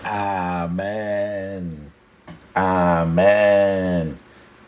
Amen. Amen.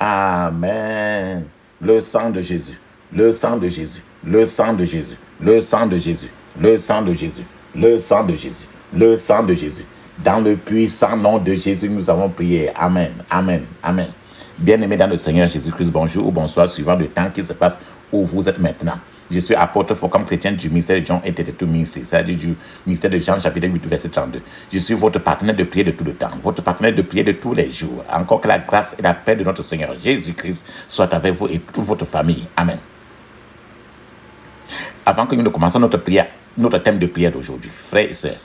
Amen. Le sang de Jésus. Le sang de Jésus. Le sang de Jésus. Le sang de Jésus. Le sang de Jésus. Le sang de Jésus. Le sang de Jésus. Dans le puissant nom de Jésus, nous avons prié. Amen. Amen. Amen. Bien-aimés dans le Seigneur Jésus-Christ, bonjour ou bonsoir, suivant le temps qui se passe où vous êtes maintenant. Je suis apôtre Focom chrétien du ministère de Jean et tout ministère, c'est-à-dire du ministère de Jean, chapitre 8, verset 32. Je suis votre partenaire de prière de tout le temps, votre partenaire de prière de tous les jours. Encore que la grâce et la paix de notre Seigneur Jésus-Christ soient avec vous et toute votre famille. Amen. Avant que nous ne commencions notre prière, notre thème de prière d'aujourd'hui, frères et sœurs,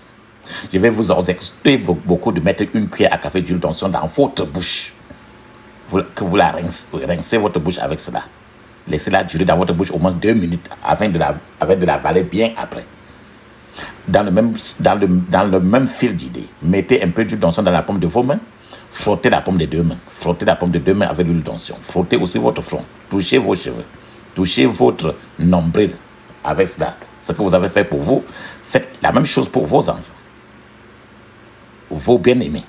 je vais vous exhorter beaucoup de mettre une cuillère à café d'huile d'onction dans votre bouche. Que vous la rincez votre bouche avec cela. Laissez-la durer dans votre bouche au moins 2 minutes afin de l'avaler bien après. Dans le même fil d'idée, mettez un peu d'huile d'onction dans la paume de vos mains. Frottez la paume des deux mains. Frottez la paume de 2 mains avec l'huile d'onction. Frottez aussi votre front. Touchez vos cheveux. Touchez votre nombril avec cela. Ce que vous avez fait pour vous, faites la même chose pour vos enfants. Vos bien-aimés.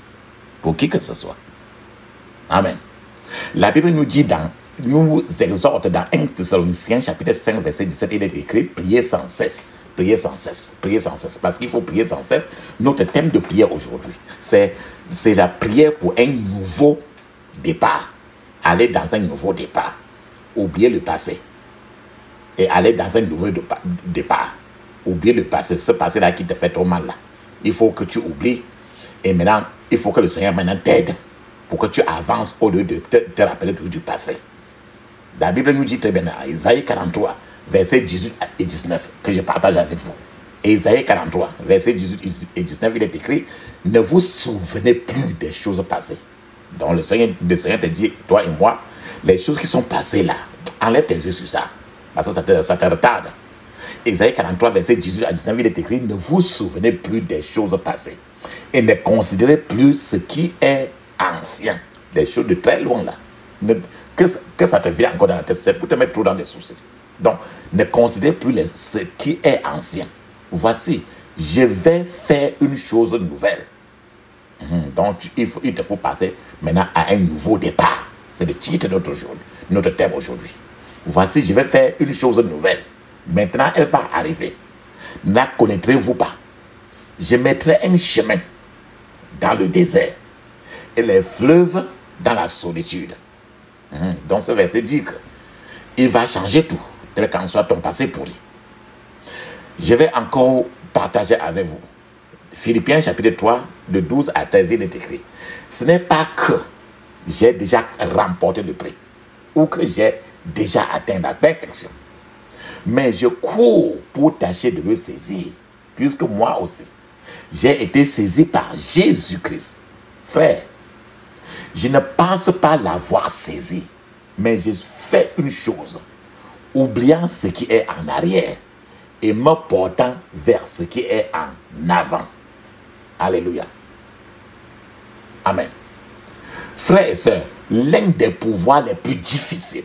Pour qui que ce soit. Amen. La Bible nous exhorte dans 1 Thessaloniciens chapitre 5 verset 17, il est écrit: priez sans cesse, priez sans cesse, priez sans cesse. Parce qu'il faut prier sans cesse. Notre thème de prière aujourd'hui, c'est la prière pour un nouveau départ. Aller dans un nouveau départ. Oublier le passé. Et aller dans un nouveau départ. Oublier le passé, ce passé-là qui te fait trop mal là. Il faut que tu oublies. Et maintenant, il faut que le Seigneur maintenant t'aide pour que tu avances au lieu de te rappeler toujours du passé. La Bible nous dit très bien, dans Isaïe 43, versets 18 et 19, que je partage avec vous. Isaïe 43, versets 18 et 19, il est écrit: ne vous souvenez plus des choses passées. Donc le Seigneur te dit, toi et moi, les choses qui sont passées là, enlève tes yeux sur ça, parce que ça te retarde. Isaïe 43, versets 18 à 19, il est écrit: ne vous souvenez plus des choses passées et ne considérez plus ce qui est ancien, des choses de très loin là. Que ça te vient encore dans la tête, c'est pour te mettre trop dans des soucis. Donc, ne considérez plus ce qui est ancien. Voici, je vais faire une chose nouvelle. Donc, il te faut passer maintenant à un nouveau départ. C'est le titre de notre thème aujourd'hui. Voici, je vais faire une chose nouvelle. Maintenant, elle va arriver. La connaîtrez-vous pas? Je mettrai un chemin dans le désert et les fleuves dans la solitude. Donc ce verset dit qu'il va changer tout, tel qu'en soit ton passé pourri. Je vais encore partager avec vous. Philippiens chapitre 3, de 12 à 13, il est écrit: ce n'est pas que j'ai déjà remporté le prix ou que j'ai déjà atteint la perfection, mais je cours pour tâcher de le saisir, puisque moi aussi, j'ai été saisi par Jésus-Christ. Frère, je ne pense pas l'avoir saisi, mais je fais une chose, oubliant ce qui est en arrière et me portant vers ce qui est en avant. Alléluia. Amen. Frères et sœurs, l'un des pouvoirs les plus difficiles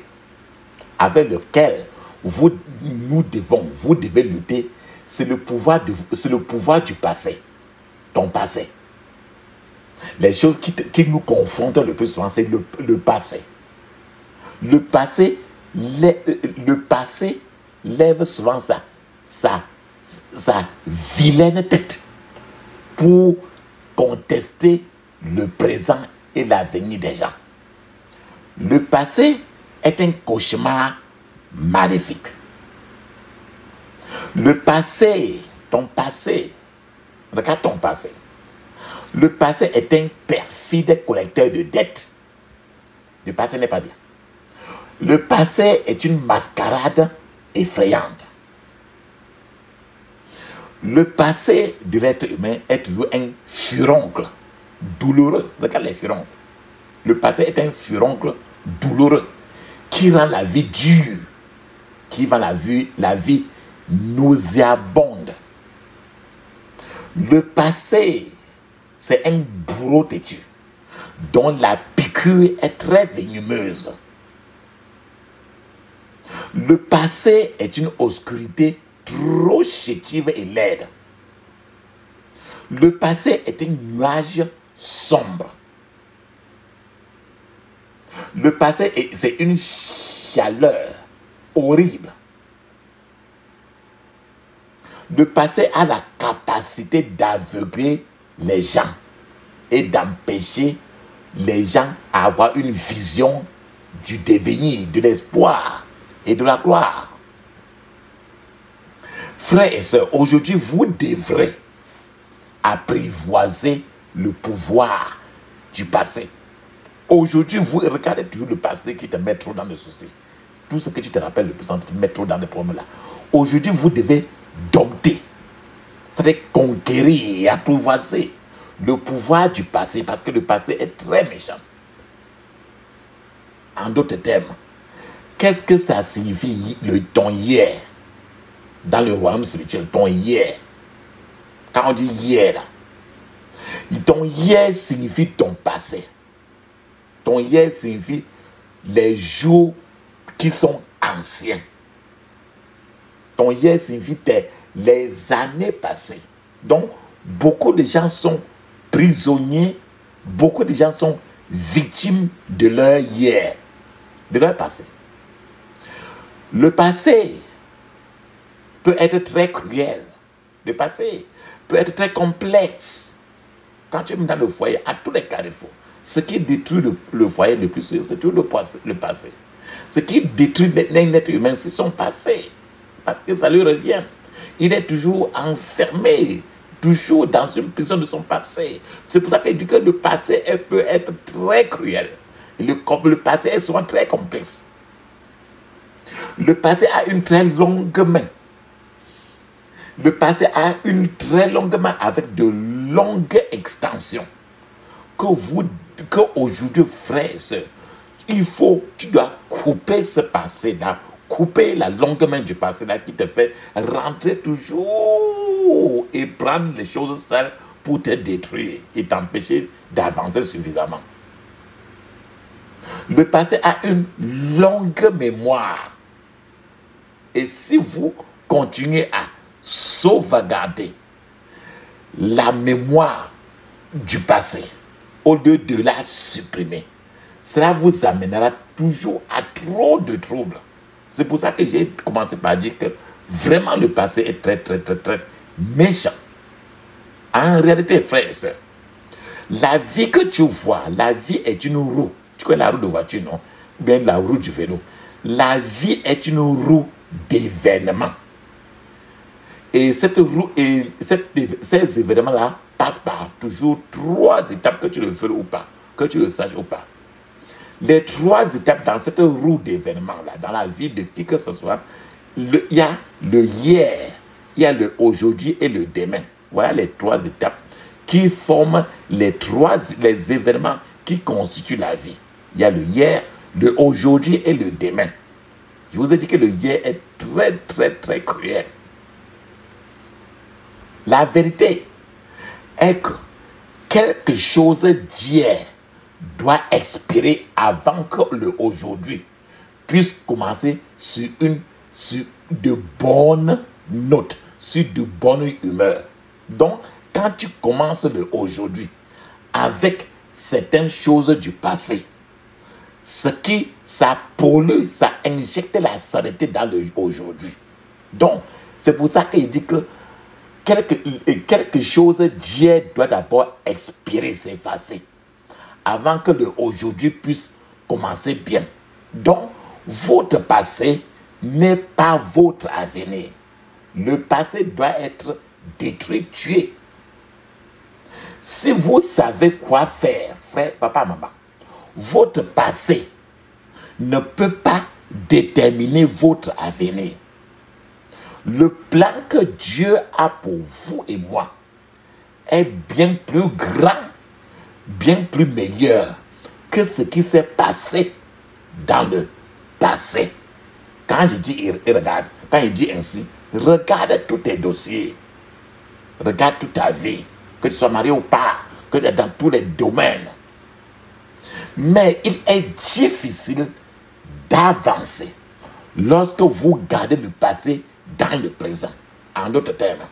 avec lequel vous devez lutter, c'est le pouvoir du passé. Ton passé. Les choses qui nous confrontent le plus souvent, c'est le passé. Le passé lève souvent sa vilaine tête pour contester le présent et l'avenir des gens. Le passé est un cauchemar maléfique. Le passé, ton passé, regarde ton passé. Le passé est un perfide collecteur de dettes. Le passé n'est pas bien. Le passé est une mascarade effrayante. Le passé de l'être humain est toujours un furoncle douloureux. Regarde les furoncles. Le passé est un furoncle douloureux qui rend la vie dure, qui rend la vie nauséabonde. Le passé, c'est un bourreau têtu dont la piqûre est très venimeuse. Le passé est une obscurité trop chétive et laide. Le passé est un nuage sombre. Le passé, c'est une chaleur horrible. Le passé a la capacité d'aveugler les gens et d'empêcher les gens à avoir une vision du devenir, de l'espoir et de la gloire. Frères et sœurs, aujourd'hui, vous devrez apprivoiser le pouvoir du passé. Aujourd'hui, vous regardez toujours le passé qui te met trop dans le souci. Tout ce que tu te rappelles le présent te met trop dans les problèmes là. Aujourd'hui, vous devez dompter, c'est-à-dire conquérir et apprivoiser le pouvoir du passé, parce que le passé est très méchant. En d'autres termes, qu'est-ce que ça signifie ton hier dans le royaume spirituel, ton hier? Quand on dit hier, là, ton hier signifie ton passé. Ton hier signifie les jours qui sont anciens. Ton hier signifie les années passées. Donc, beaucoup de gens sont prisonniers, beaucoup de gens sont victimes de leur hier, de leur passé. Le passé peut être très cruel. Le passé peut être très complexe. Quand tu es dans le foyer, à tous les carrefours, ce qui détruit le foyer le plus, c'est tout le passé. Ce qui détruit l'être humain, c'est son passé. Parce que ça lui revient. Il est toujours enfermé, toujours dans une prison de son passé. C'est pour ça qu'il dit que le passé peut être très cruel. Le passé est souvent très complexe. Le passé a une très longue main. Le passé a une très longue main avec de longues extensions. Qu'aujourd'hui, frères et sœurs, tu dois couper ce passé-là, couper la longue main du passé-là qui te fait rentrer toujours et prendre les choses seules pour te détruire et t'empêcher d'avancer suffisamment. Le passé a une longue mémoire. Et si vous continuez à sauvegarder la mémoire du passé, au lieu de la supprimer, cela vous amènera toujours à trop de troubles. C'est pour ça que j'ai commencé par dire que vraiment le passé est très, très, très, très méchant. En réalité, frères et sœurs, la vie que tu vois, la vie est une roue. Tu connais la roue de voiture, non? Ou bien la roue du vélo. La vie est une roue d'événements. Et cette roue, ces événements-là passent par toujours 3 étapes, que tu le veuilles ou pas, que tu le saches ou pas. Les 3 étapes dans cette roue d'événements-là, dans la vie de qui que ce soit, il y a le hier, il y a le aujourd'hui et le demain. Voilà les 3 étapes qui forment les événements qui constituent la vie. Il y a le hier, le aujourd'hui et le demain. Je vous ai dit que le hier est très, très, très cruel. La vérité est que quelque chose d'hier doit expirer avant que le aujourd'hui puisse commencer sur de bonnes notes, sur de bonne humeur. Donc, quand tu commences le aujourd'hui avec certaines choses du passé, ça pollue, ça injecte la saleté dans le aujourd'hui. Donc, c'est pour ça qu'il dit que quelque chose d'hier doit d'abord expirer, s'effacer, avant que le aujourd'hui puisse commencer bien. Donc, votre passé n'est pas votre avenir. Le passé doit être détruit, tué. Si vous savez quoi faire, frère, papa, maman, votre passé ne peut pas déterminer votre avenir. Le plan que Dieu a pour vous et moi est bien plus grand, bien plus meilleur que ce qui s'est passé dans le passé. Quand je dis regarde, quand il dit ainsi, regarde tous tes dossiers, regarde toute ta vie, que tu sois marié ou pas, que tu es dans tous les domaines. Mais il est difficile d'avancer Lorsque vous gardez le passé dans le présent, en d'autres termes,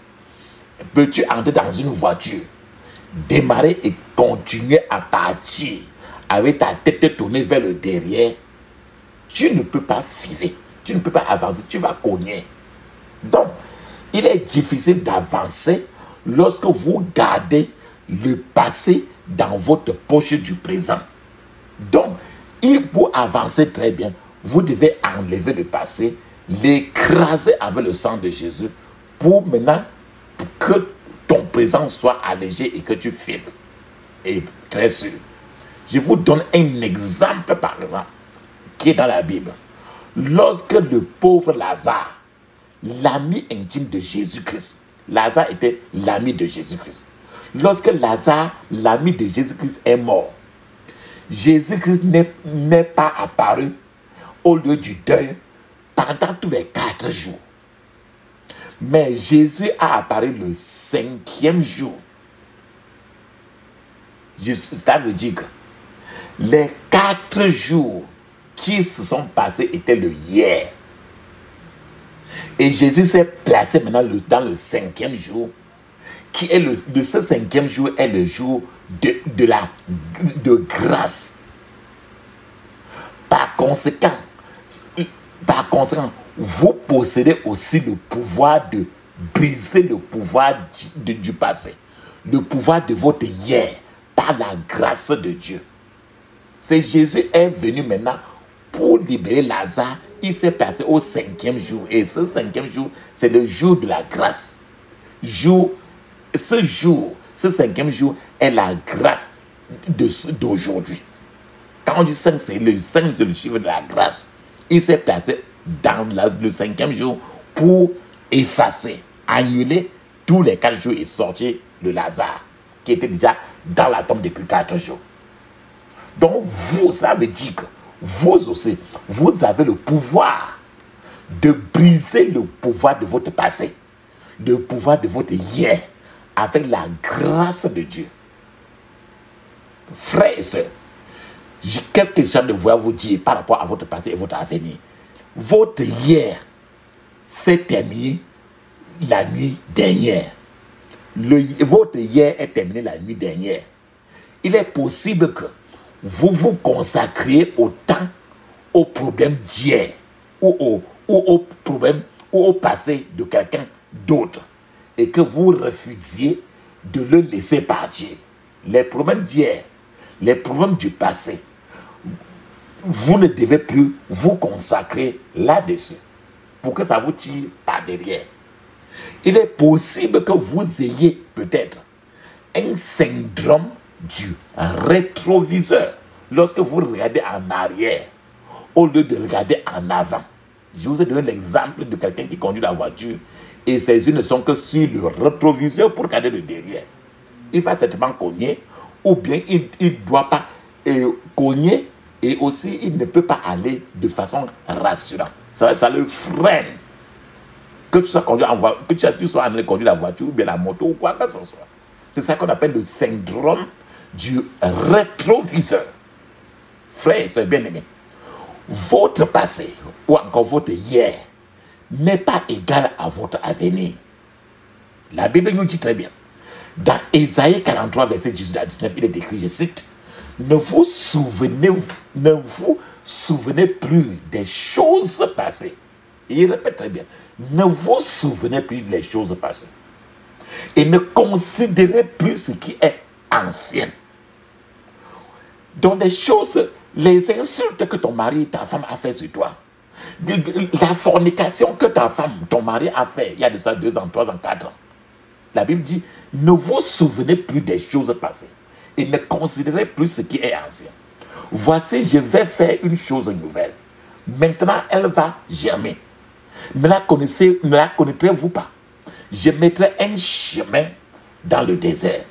peux-tu entrer dans une voiture, démarrer et continuer à partir avec ta tête tournée vers le derrière? Tu ne peux pas filer, tu ne peux pas avancer, tu vas cogner. Donc, il est difficile d'avancer lorsque vous gardez le passé dans votre poche du présent. Donc, pour avancer très bien, vous devez enlever le passé, l'écraser avec le sang de Jésus pour maintenant que ton présent soit allégé et que tu files. Et très sûr, je vous donne un exemple par exemple qui est dans la Bible. Lorsque le pauvre Lazare, l'ami intime de Jésus-Christ, Lazare était l'ami de Jésus-Christ. Lorsque Lazare, l'ami de Jésus-Christ, est mort, Jésus-Christ n'est pas apparu au lieu du deuil pendant tous les 4 jours. Mais Jésus a apparu le 5e jour. Ça veut dire que les 4 jours qui se sont passés étaient le hier. Et Jésus s'est placé maintenant dans le 5e jour, qui est ce 5e jour est le jour de grâce. Par conséquent, vous possédez aussi le pouvoir de briser le pouvoir du passé, le pouvoir de votre hier, par la grâce de Dieu. C'est Jésus est venu maintenant pour libérer Lazare. Il s'est placé au 5e jour. Et ce 5e jour, c'est le jour de la grâce. Ce 5e jour est la grâce d'aujourd'hui. Quand on dit 5, c'est le 5, c'est le chiffre de la grâce. Il s'est placé dans le 5e jour pour effacer, annuler tous les 4 jours et sortir le Lazare, qui était déjà dans la tombe depuis 4 jours. Donc vous, ça veut dire que vous aussi, vous avez le pouvoir de briser le pouvoir de votre passé, le pouvoir de votre hier, avec la grâce de Dieu. Frères et sœurs, qu'est-ce que je suis en train de vouloir vous dire par rapport à votre passé et votre avenir? Votre hier s'est terminé la nuit dernière. Votre hier est terminé la nuit dernière. Il est possible que vous vous consacriez au temps, aux problèmes d'hier, ou au problème, ou au passé de quelqu'un d'autre, et que vous refusiez de le laisser partir. Les problèmes d'hier, les problèmes du passé, vous ne devez plus vous consacrer là-dessus pour que ça vous tire par derrière. Il est possible que vous ayez peut-être un syndrome du rétroviseur lorsque vous regardez en arrière au lieu de regarder en avant. Je vous ai donné l'exemple de quelqu'un qui conduit la voiture et ses yeux ne sont que sur le rétroviseur pour regarder le derrière. Il va certainement cogner, ou bien il ne doit pas cogner, et aussi il ne peut pas aller de façon rassurante. Ça le freine. Que tu sois conduit en voiture, que tu sois en train de conduire la voiture ou bien la moto ou quoi que ce soit. C'est ça qu'on appelle le syndrome du rétroviseur. Frère, c'est bien aimé. Votre passé ou encore votre hier n'est pas égal à votre avenir. La Bible nous dit très bien. Dans Ésaïe 43, verset 18 à 19, il est écrit, je cite, ne vous souvenez plus des choses passées. Et il répète très bien, ne vous souvenez plus des choses passées. Et ne considérez plus ce qui est ancien. Donc des choses, les insultes que ton mari, ta femme a fait sur toi, la fornication que ta femme, ton mari a fait, il y a de ça 2 ans, 3 ans, 4 ans. La Bible dit, ne vous souvenez plus des choses passées et ne considérez plus ce qui est ancien. Voici, je vais faire une chose nouvelle. Maintenant, elle va germer. Ne la connaîtrez-vous pas? Je mettrai un chemin dans le désert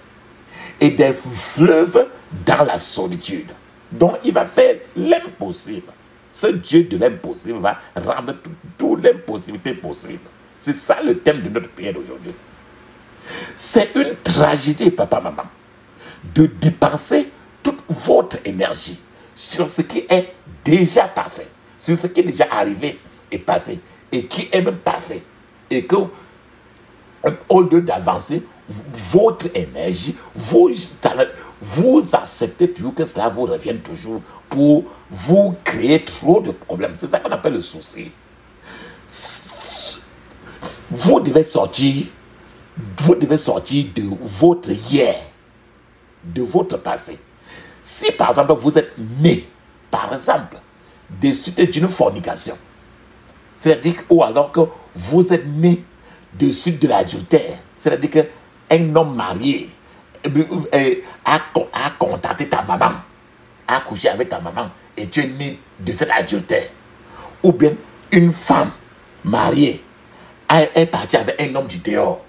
et des fleuves dans la solitude. Donc, il va faire l'impossible. Ce Dieu de l'impossible va rendre toute l'impossibilité possible. C'est ça le thème de notre prière d'aujourd'hui. C'est une tragédie, papa, maman, de dépenser toute votre énergie sur ce qui est déjà passé, sur ce qui est déjà arrivé est passé et qui est même passé. Et que, au lieu d'avancer, votre énergie, vos talents, vous acceptez toujours que cela vous revienne toujours pour vous créer trop de problèmes. C'est ça qu'on appelle le souci. Vous devez sortir de votre hier, de votre passé. Si par exemple vous êtes né, par exemple, de suite d'une fornication, c'est-à-dire, ou alors que vous êtes né de suite de l'adultère, c'est-à-dire qu'un homme marié a contacté ta maman, a couché avec ta maman, et tu es né de cet adultère. Ou bien une femme mariée est partie avec un homme du dehors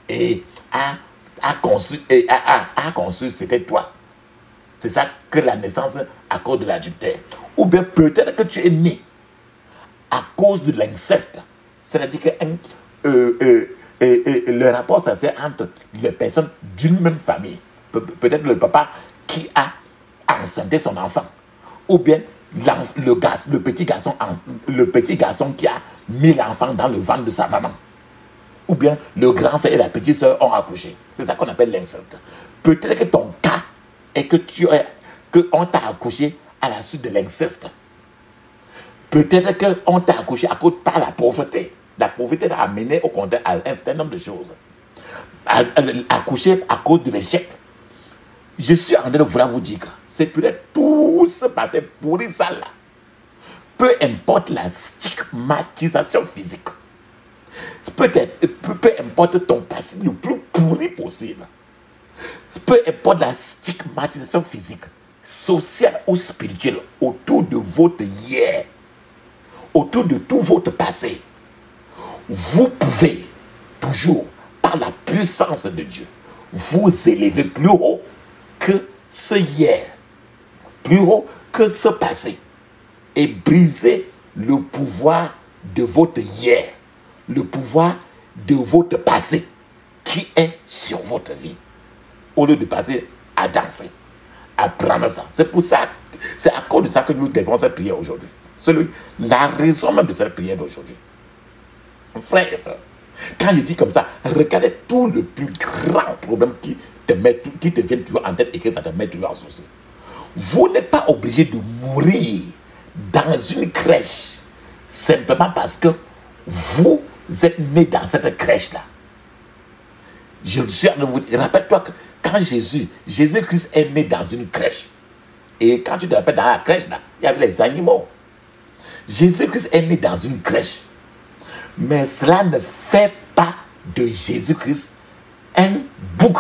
et a conçu, c'était toi. C'est ça que la naissance à cause de l'adultère. Ou bien peut-être que tu es né à cause de l'inceste. C'est-à-dire que le rapport sexuel entre les personnes d'une même famille. Peut-être le papa qui a enceinté son enfant. Ou bien le petit garçon qui a mis l'enfant dans le ventre de sa maman. Ou bien le grand frère et la petite soeur ont accouché. C'est ça qu'on appelle l'inceste. Peut-être que ton cas est qu'on t'a accouché à la suite de l'inceste. Peut-être qu'on t'a accouché par la pauvreté. La pauvreté t'a amené au contraire à un certain nombre de choses. Accouché à cause de l'échec. Je suis en train de vouloir vous dire que c'est peut-être tout ce passé pourri ça là. Peu importe la stigmatisation physique. Peu importe ton passé le plus pourri possible. Peu importe la stigmatisation physique, sociale ou spirituelle autour de votre hier, autour de tout votre passé, vous pouvez toujours, par la puissance de Dieu, vous élever plus haut que ce hier, plus haut que ce passé, et briser le pouvoir de votre hier, le pouvoir de votre passé qui est sur votre vie. Au lieu de passer à danser, à prendre ça. C'est pour ça, c'est à cause de ça que nous devons cette prière aujourd'hui. C'est la raison même de cette prière d'aujourd'hui. Frères et sœurs, quand je dis comme ça, regardez tout le plus grand problème qui te vient toujours en tête et que ça te met toujours en souci. Vous n'êtes pas obligé de mourir dans une crèche simplement parce que vous êtes né dans cette crèche-là. Je suis en train de vous dire, rappelle-toi que quand Jésus-Christ est né dans une crèche. Et quand tu te rappelles, dans la crèche, là, il y avait les animaux. Jésus-Christ est né dans une crèche. Mais cela ne fait pas de Jésus-Christ un bouc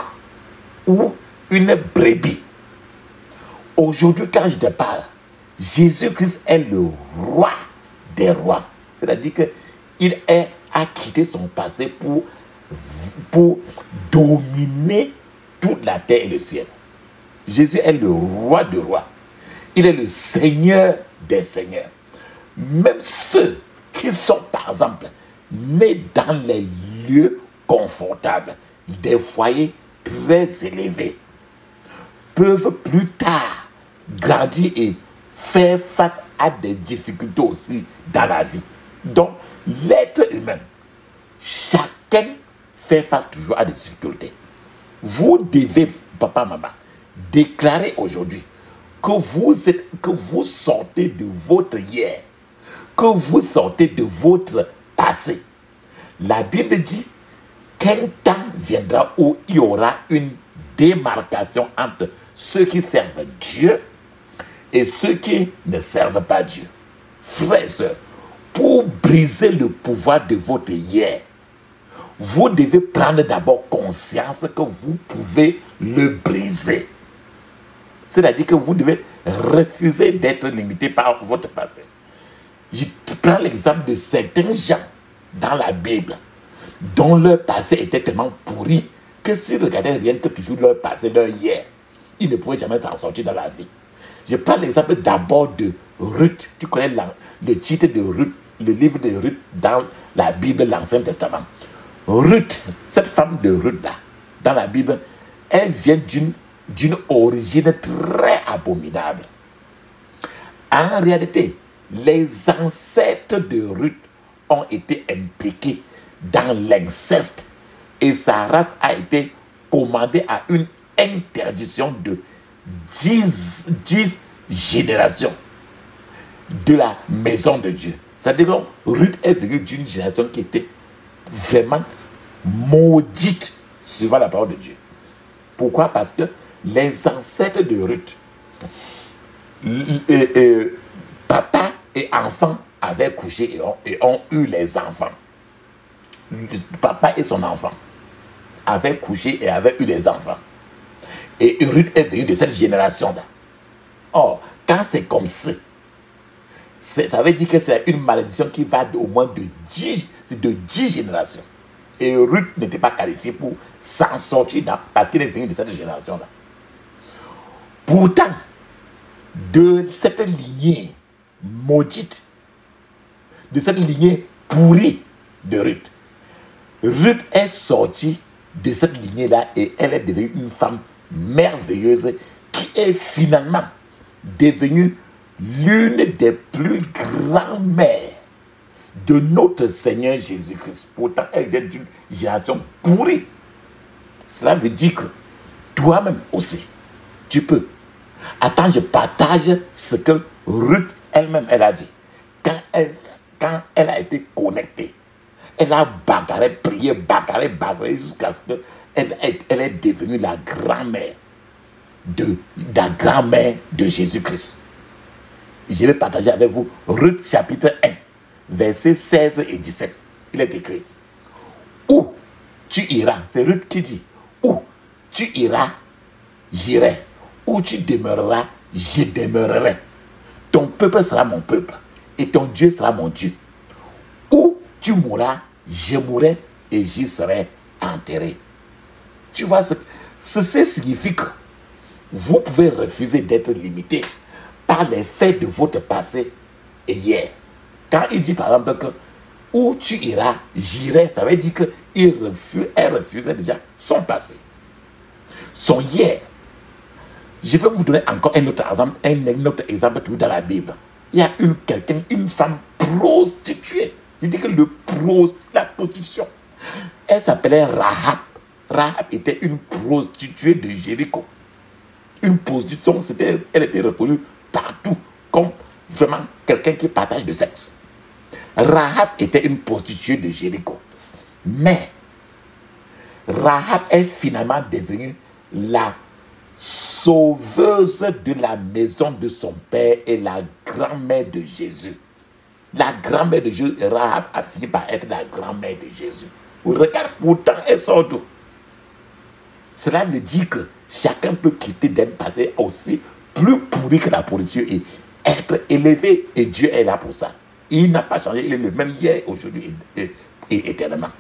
ou une brebis. Aujourd'hui, quand je te parle, Jésus-Christ est le roi des rois. C'est-à-dire qu'il a quitté son passé pour dominer toute la terre et le ciel. Jésus est le roi des rois. Il est le Seigneur des seigneurs. Même ceux qui sont, par exemple, nés dans les lieux confortables, des foyers très élevés, peuvent plus tard grandir et faire face à des difficultés aussi dans la vie. Donc, l'être humain, chacun fait face toujours à des difficultés. Vous devez, papa, maman, déclarer aujourd'hui que vous sortez de votre hier, que vous sortez de votre passé. La Bible dit qu'un temps viendra où il y aura une démarcation entre ceux qui servent Dieu et ceux qui ne servent pas Dieu. Frères et sœurs, pour briser le pouvoir de votre hier, vous devez prendre d'abord conscience que vous pouvez le briser. C'est-à-dire que vous devez refuser d'être limité par votre passé. Je prends l'exemple de certains gens dans la Bible dont leur passé était tellement pourri que s'ils regardaient rien que toujours leur passé, leur hier, ils ne pouvaient jamais s'en sortir dans la vie. Je prends l'exemple d'abord de Ruth. Tu connais le titre de Ruth, le livre de Ruth dans la Bible, l'Ancien Testament. Ruth, cette femme de Ruth là, dans la Bible, elle vient d'une origine très abominable. En réalité, les ancêtres de Ruth ont été impliqués dans l'inceste et sa race a été commandée à une interdiction de 10 générations de la maison de Dieu. C'est-à-dire que Ruth est venue d'une génération qui était vraiment maudite suivant la parole de Dieu. Pourquoi? Parce que les ancêtres de Ruth, papa et enfant avaient couché et ont eu les enfants. Papa et son enfant avaient couché et avaient eu des enfants. Et Ruth est venue de cette génération-là. Or, quand c'est comme ça, ça veut dire que c'est une malédiction qui va au moins de 10 générations. Et Ruth n'était pas qualifiée pour s'en sortir parce qu'il est venu de cette génération-là. Pourtant, de cette lignée maudite, de cette lignée pourrie de Ruth, Ruth est sortie de cette lignée-là et elle est devenue une femme merveilleuse qui est finalement devenue l'une des plus grandes mères de notre Seigneur Jésus-Christ. Pourtant, elle vient d'une génération pourrie. Cela veut dire que toi-même aussi, tu peux. Attends, je partage ce que Ruth elle-même, elle a dit. Quand elle a été connectée, elle a bagarré, prié, bagarré jusqu'à ce qu'elle est devenue la grand-mère de Jésus-Christ. Je vais partager avec vous Ruth chapitre 1, versets 16 et 17. Il est écrit: où tu iras, c'est Ruth qui dit, où tu iras, j'irai. Où tu demeureras, je demeurerai. Ton peuple sera mon peuple et ton Dieu sera mon Dieu. Où tu mourras, je mourrai et j'y serai enterré. Tu vois, ceci signifie que vous pouvez refuser d'être limité par les faits de votre passé et hier. Quand il dit par exemple que où tu iras, j'irai, ça veut dire qu'elle refusait déjà son passé, son hier. Je vais vous donner encore un autre exemple tout dans la Bible. Il y a une femme prostituée. Je dis que la prostitution. Elle s'appelait Rahab. Rahab était une prostituée de Jéricho. Une prostitution, elle était reconnue partout comme vraiment quelqu'un qui partage le sexe. Rahab était une prostituée de Jéricho. Mais Rahab est finalement devenue la sauveuse de la maison de son père et la grand-mère de Jésus. La grand-mère de Jésus, Rahab a fini par être la grand-mère de Jésus. Regarde, pourtant elle sort d'où? Cela veut dire que chacun peut quitter d'un passé aussi plus pourri que la pourriture et être élevé. Et Dieu est là pour ça. Il n'a pas changé, il est le même hier, aujourd'hui et éternellement.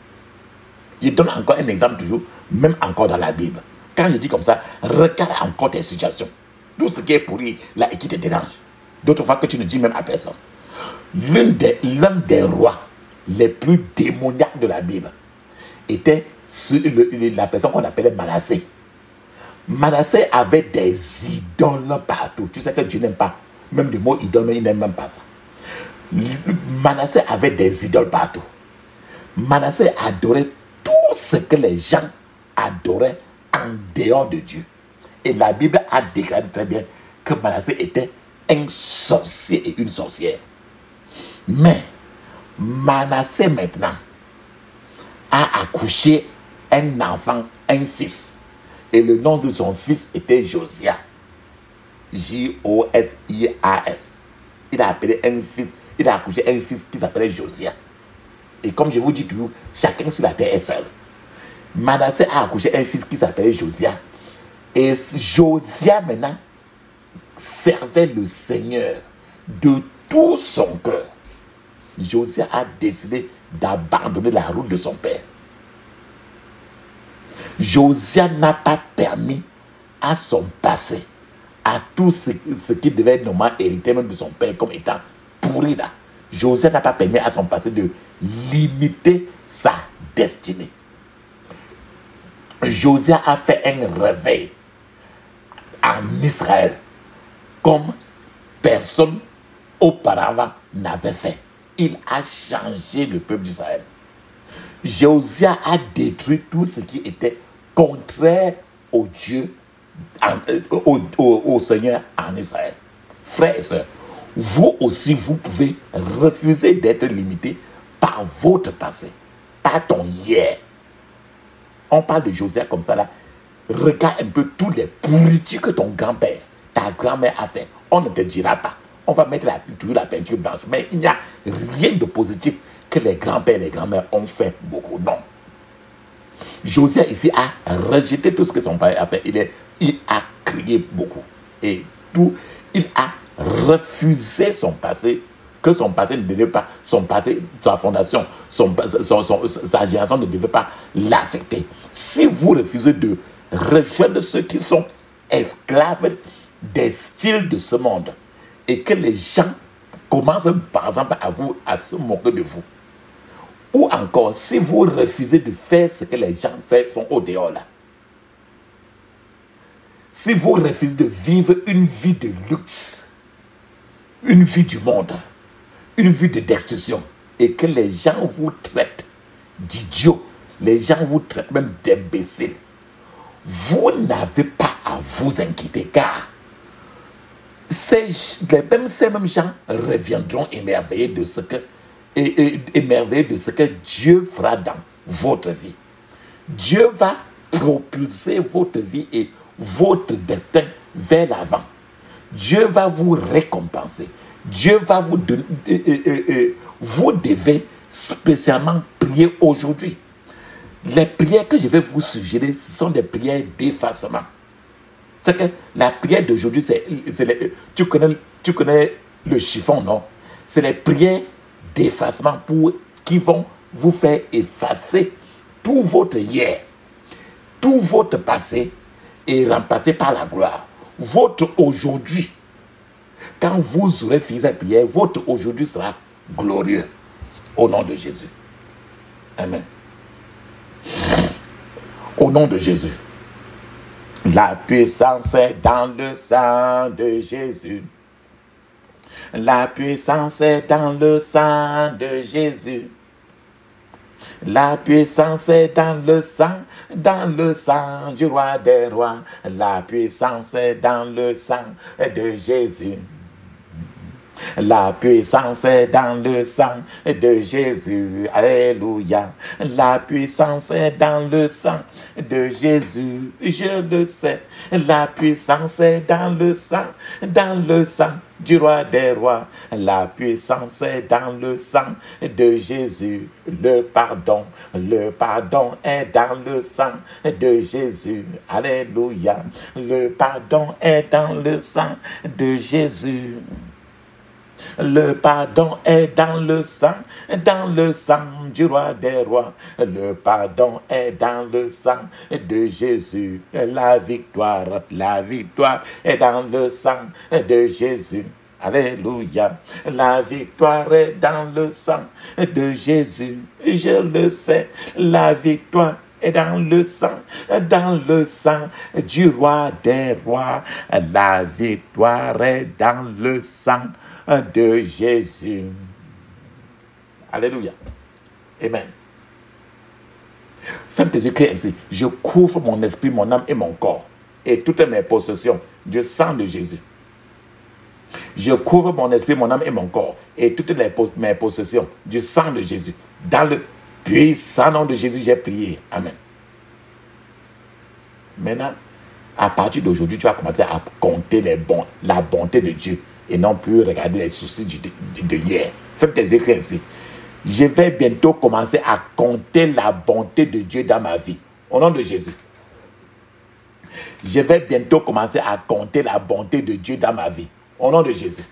Je donne encore un exemple toujours, même encore dans la Bible. Quand je dis comme ça, regarde encore tes situations. Tout ce qui est pourri, là, et qui te dérange. D'autres fois que tu ne dis même à personne. L'un des rois les plus démoniaques de la Bible était la personne qu'on appelait Manassé. Manassé avait des idoles partout. Tu sais que Dieu n'aime pas. Même le mot idole, il n'aime même pas ça. Manassé avait des idoles partout. Manassé adorait tout ce que les gens adoraient en dehors de Dieu. Et la Bible a déclaré très bien que Manassé était un sorcier et une sorcière. Mais Manassé maintenant a accouché un enfant, un fils. Et le nom de son fils était Josias. Josias. Il a appelé un fils, il a accouché un fils qui s'appelait Josias. Et comme je vous dis toujours, chacun sur la terre est seul. Manassé a accouché un fils qui s'appelait Josias. Et Josias maintenant servait le Seigneur de tout son cœur. Josias a décidé d'abandonner la route de son père. Josias n'a pas permis à son passé, à tout ce qui devait être normalement hérité même de son père comme étant pourri là. Josias n'a pas permis à son passé de limiter sa destinée. Josias a fait un réveil en Israël comme personne auparavant n'avait fait. il a changé le peuple d'Israël. Josia a détruit tout ce qui était contraire au Dieu, au Seigneur en Israël. Frères et sœurs, vous aussi, vous pouvez refuser d'être limité par votre passé, par ton hier. On parle de Josia comme ça là. Regarde un peu tous les pourritures que ton grand-père, ta grand-mère a fait. On ne te dira pas. On va mettre toujours la peinture blanche. Mais il n'y a rien de positif que les grands-pères et les grand-mères ont fait beaucoup. Non. Josia ici a rejeté tout ce que son père a fait. Il a crié beaucoup. Et tout, il a refusé son passé, que son passé ne devait pas, son passé, sa fondation, sa génération ne devait pas l'affecter. Si vous refusez de rejoindre ceux qui sont esclaves des styles de ce monde et que les gens commencent par exemple à se moquer de vous, ou encore si vous refusez de faire ce que les gens font au dehors là, si vous refusez de vivre une vie de luxe, une vie du monde, une vie de destruction, et que les gens vous traitent d'idiots, les gens vous traitent même d'imbéciles, vous n'avez pas à vous inquiéter, car ces mêmes gens reviendront émerveillés de ce que Dieu fera dans votre vie. Dieu va propulser votre vie et votre destin vers l'avant. Dieu va vous récompenser. Dieu va vous donner. Vous devez spécialement prier aujourd'hui. Les prières que je vais vous suggérer, ce sont des prières d'effacement. C'est que la prière d'aujourd'hui, tu connais le chiffon, non? C'est les prières d'effacement qui vont vous faire effacer tout votre hier, tout votre passé et remplacer par la gloire. Votre aujourd'hui, quand vous aurez fini cette prière, votre aujourd'hui sera glorieux. Au nom de Jésus. Amen. Au nom de Jésus. La puissance est dans le sang de Jésus. La puissance est dans le sang de Jésus. La puissance est dans le sang du roi des rois. La puissance est dans le sang de Jésus. La puissance est dans le sang de Jésus. Alléluia. La puissance est dans le sang de Jésus. Je le sais. La puissance est dans le sang du roi des rois. La puissance est dans le sang de Jésus. Le pardon est dans le sang de Jésus. Alléluia. Le pardon est dans le sang de Jésus. Le pardon est dans le sang du roi des rois. Le pardon est dans le sang de Jésus. La victoire est dans le sang de Jésus. Alléluia. La victoire est dans le sang de Jésus. Je le sais, la victoire est dans le sang du roi des rois. La victoire est dans le sang de Jésus. Alléluia. Amen. Ferme tes yeux, crie ainsi. Je couvre mon esprit, mon âme et mon corps et toutes mes possessions du sang de Jésus. Je couvre mon esprit, mon âme et mon corps et toutes mes possessions du sang de Jésus. Dans le puissant nom de Jésus, j'ai prié. Amen. Maintenant, à partir d'aujourd'hui, tu vas commencer à compter la bonté de Dieu et non plus regarder les soucis de hier. Faites tes écrits ainsi. Je vais bientôt commencer à compter la bonté de Dieu dans ma vie. Au nom de Jésus. Je vais bientôt commencer à compter la bonté de Dieu dans ma vie. Au nom de Jésus.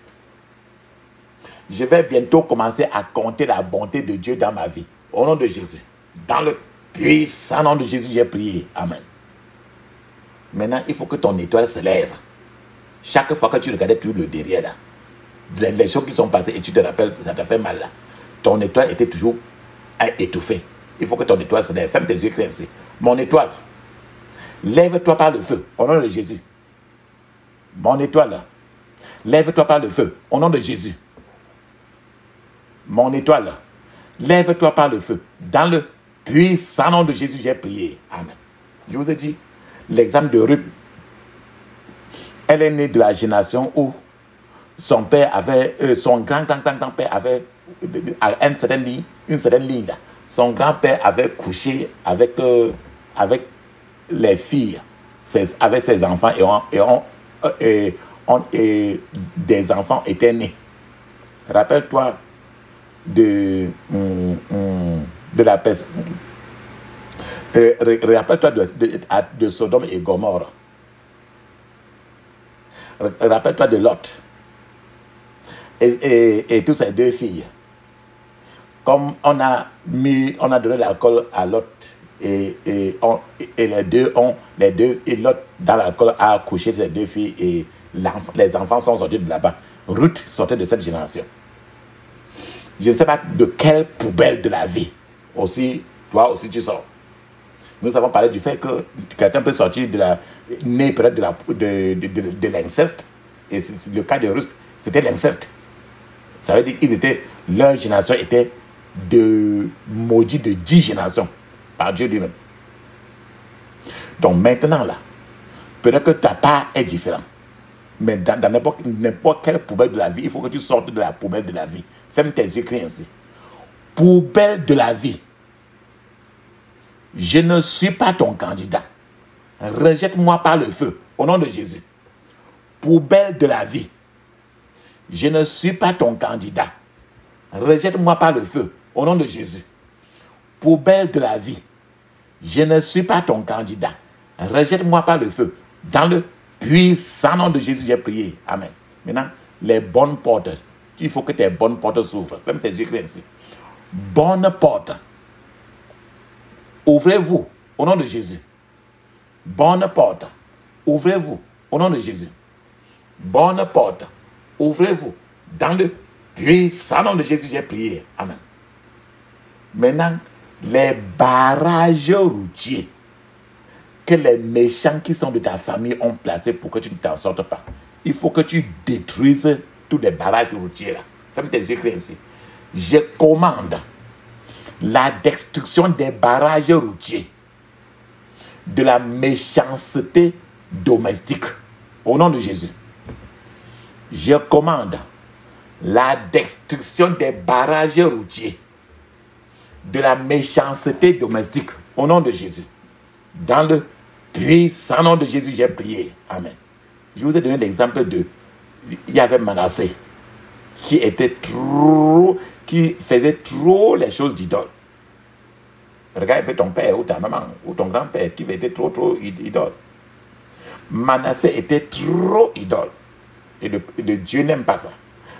Je vais bientôt commencer à compter la bonté de Dieu dans ma vie. Au nom de Jésus. Dans le puissant nom de Jésus, j'ai prié. Amen. Maintenant, il faut que ton étoile se lève. Chaque fois que tu regardais tout le derrière là, les choses qui sont passées et tu te rappelles, ça t'a fait mal là. Ton étoile était toujours étouffée. Il faut que ton étoile se lève. Ferme tes yeux, crie ainsi. Mon étoile, lève-toi par le feu, au nom de Jésus. Mon étoile, lève-toi par le feu, au nom de Jésus. mon étoile, lève-toi par le feu. Dans le puissant nom de Jésus, j'ai prié. Amen. Je vous ai dit, l'exemple de Ruth, elle est née de la génération où son père avait, son grand-grand-grand-grand-père avait, à une certaine ligne là, son grand-père avait couché avec les filles, avec ses enfants, et des enfants étaient nés. Rappelle-toi de la peste. Rappelle-toi de Sodome et Gomorrhe. Rappelle-toi de Lot. Et toutes ces deux filles. Comme on a donné l'alcool à Lot, et les deux, et Lot dans l'alcool a couché ces deux filles, et les enfants sont sortis de là-bas. Ruth sortait de cette génération. Je ne sais pas de quelle poubelle de la vie aussi, toi aussi tu sors. Nous avons parlé du fait que quelqu'un peut sortir né peut-être de l'inceste, et c'est le cas de Ruth, c'était l'inceste. Ça veut dire que leur génération était de maudit de 10 générations par Dieu lui-même. Donc maintenant là, peut-être que ta part est différente, mais dans n'importe quelle poubelle de la vie, il faut que tu sortes de la poubelle de la vie. Ferme tes yeux, crie ainsi. Poubelle de la vie, je ne suis pas ton candidat. Rejette-moi par le feu, au nom de Jésus. Poubelle de la vie, je ne suis pas ton candidat. Rejette-moi par le feu, au nom de Jésus. Poubelle de la vie, je ne suis pas ton candidat. Rejette-moi par le feu. Dans le puissant nom de Jésus, j'ai prié. Amen. Maintenant, les bonnes portes. Il faut que tes bonnes portes s'ouvrent. Ferme tes yeux ainsi. Bonne porte. Ouvrez-vous au nom de Jésus. Bonne porte. Ouvrez-vous au nom de Jésus. Bonne porte. Ouvrez-vous. Dans le puissant nom de Jésus, j'ai prié. Amen. Maintenant, les barrages routiers que les méchants qui sont de ta famille ont placés pour que tu ne t'en sortes pas. Il faut que tu détruises tous les barrages routiers là. Ferme tes yeux ainsi. Je commande la destruction des barrages routiers de la méchanceté domestique au nom de Jésus. Je commande la destruction des barrages routiers de la méchanceté domestique au nom de Jésus. Dans le puissant nom de Jésus, j'ai prié. Amen. Je vous ai donné l'exemple il y avait Manassé qui faisait trop les choses d'idole. Regarde un peu ton père ou ta maman ou ton grand-père qui faisait trop idole. Manassé était trop idole. Et le Dieu n'aime pas ça.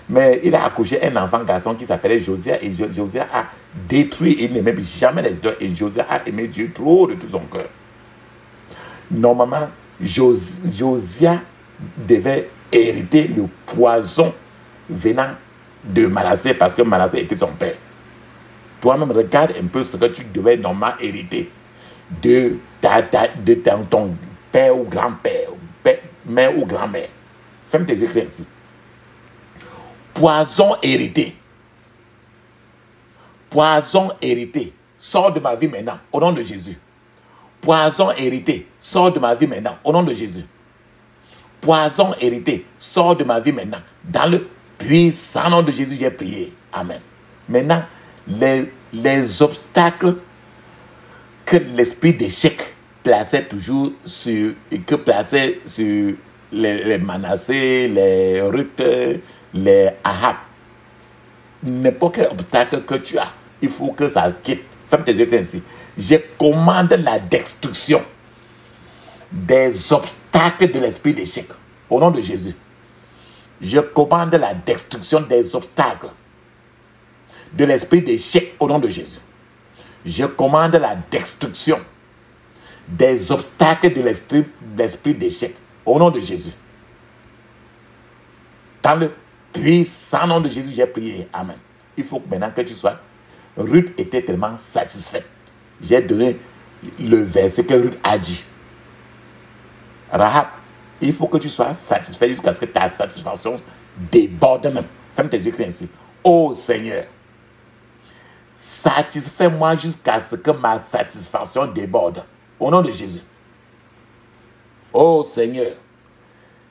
Mais il a accouché un enfant garçon qui s'appelait Josia, et Josia a détruit, il n'aimait jamais les idoles, et Josia a aimé Dieu trop de tout son cœur. Normalement, Josia devait hériter le poison venant de Manassé, parce que Manassé était son père. Toi-même, regarde un peu ce que tu devais normalement hériter de ton père ou grand-père, mère ou grand-mère. Ferme tes yeux ainsi. Poison hérité. Poison hérité. Sors de ma vie maintenant, au nom de Jésus. Poison hérité. Sors de ma vie maintenant, au nom de Jésus. Poison hérité. Sors de ma vie maintenant. Dans le puissant nom de Jésus, j'ai prié. Amen. Maintenant, les obstacles que l'esprit d'échec plaçait toujours sur les Manassé, les Ruth, les Ahab. N'importe quel obstacle que tu as, il faut que ça quitte. Ferme tes yeux ainsi. Je commande la destruction des obstacles de l'esprit d'échec. Au nom de Jésus. Je commande la destruction des obstacles de l'esprit d'échec. Au nom de Jésus. Je commande la destruction des obstacles de l'esprit d'échec. Au nom de Jésus. Dans le puissant nom de Jésus, j'ai prié. Amen. Il faut que maintenant que tu sois. Ruth était tellement satisfaite. J'ai donné le verset que Ruth a dit. Rahab, il faut que tu sois satisfait jusqu'à ce que ta satisfaction déborde même. Ferme tes yeux ainsi. Oh Seigneur, Satisfais-moi jusqu'à ce que ma satisfaction déborde. Au nom de Jésus. Oh Seigneur,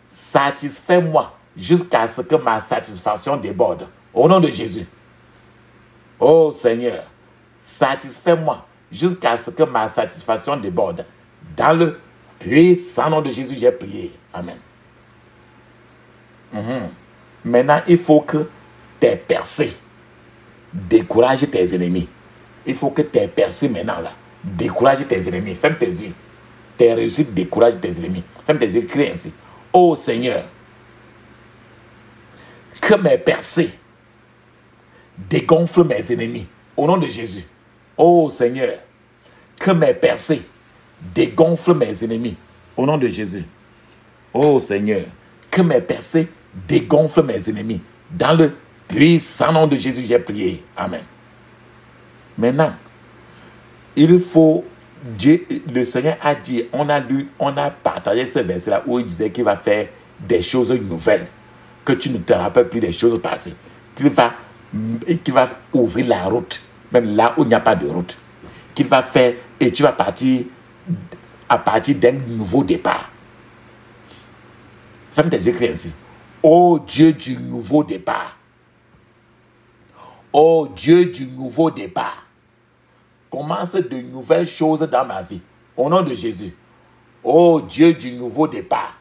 satisfais-moi jusqu'à ce que ma satisfaction déborde. Au nom de Jésus. Oh Seigneur, satisfais-moi jusqu'à ce que ma satisfaction déborde. Dans le puissant nom de Jésus, j'ai prié. Amen. Maintenant, il faut que tes percées découragent tes ennemis. Il faut que tes percées maintenant là découragent tes ennemis. Ferme tes yeux. Tes réussites découragent tes ennemis. Ferme tes yeux, crie ainsi. Oh Seigneur, que mes percées dégonflent mes ennemis. Au nom de Jésus. Oh Seigneur, que mes percées dégonflent mes ennemis. Au nom de Jésus. Oh Seigneur, que mes percées dégonflent mes ennemis. Dans le puissant nom de Jésus, j'ai prié. Amen. Maintenant, il faut, Dieu, le Seigneur a dit, on a partagé ce verset-là où il disait qu'il va faire des choses nouvelles, que tu ne te rappelles plus des choses passées, qu'il va ouvrir la route, même là où il n'y a pas de route, qu'il va faire, et tu vas partir à partir d'un nouveau départ. Ferme tes yeux, crie ainsi. Ô Dieu du nouveau départ. Ô Dieu du nouveau départ. Commence de nouvelles choses dans ma vie. Au nom de Jésus. Ô Dieu du nouveau départ.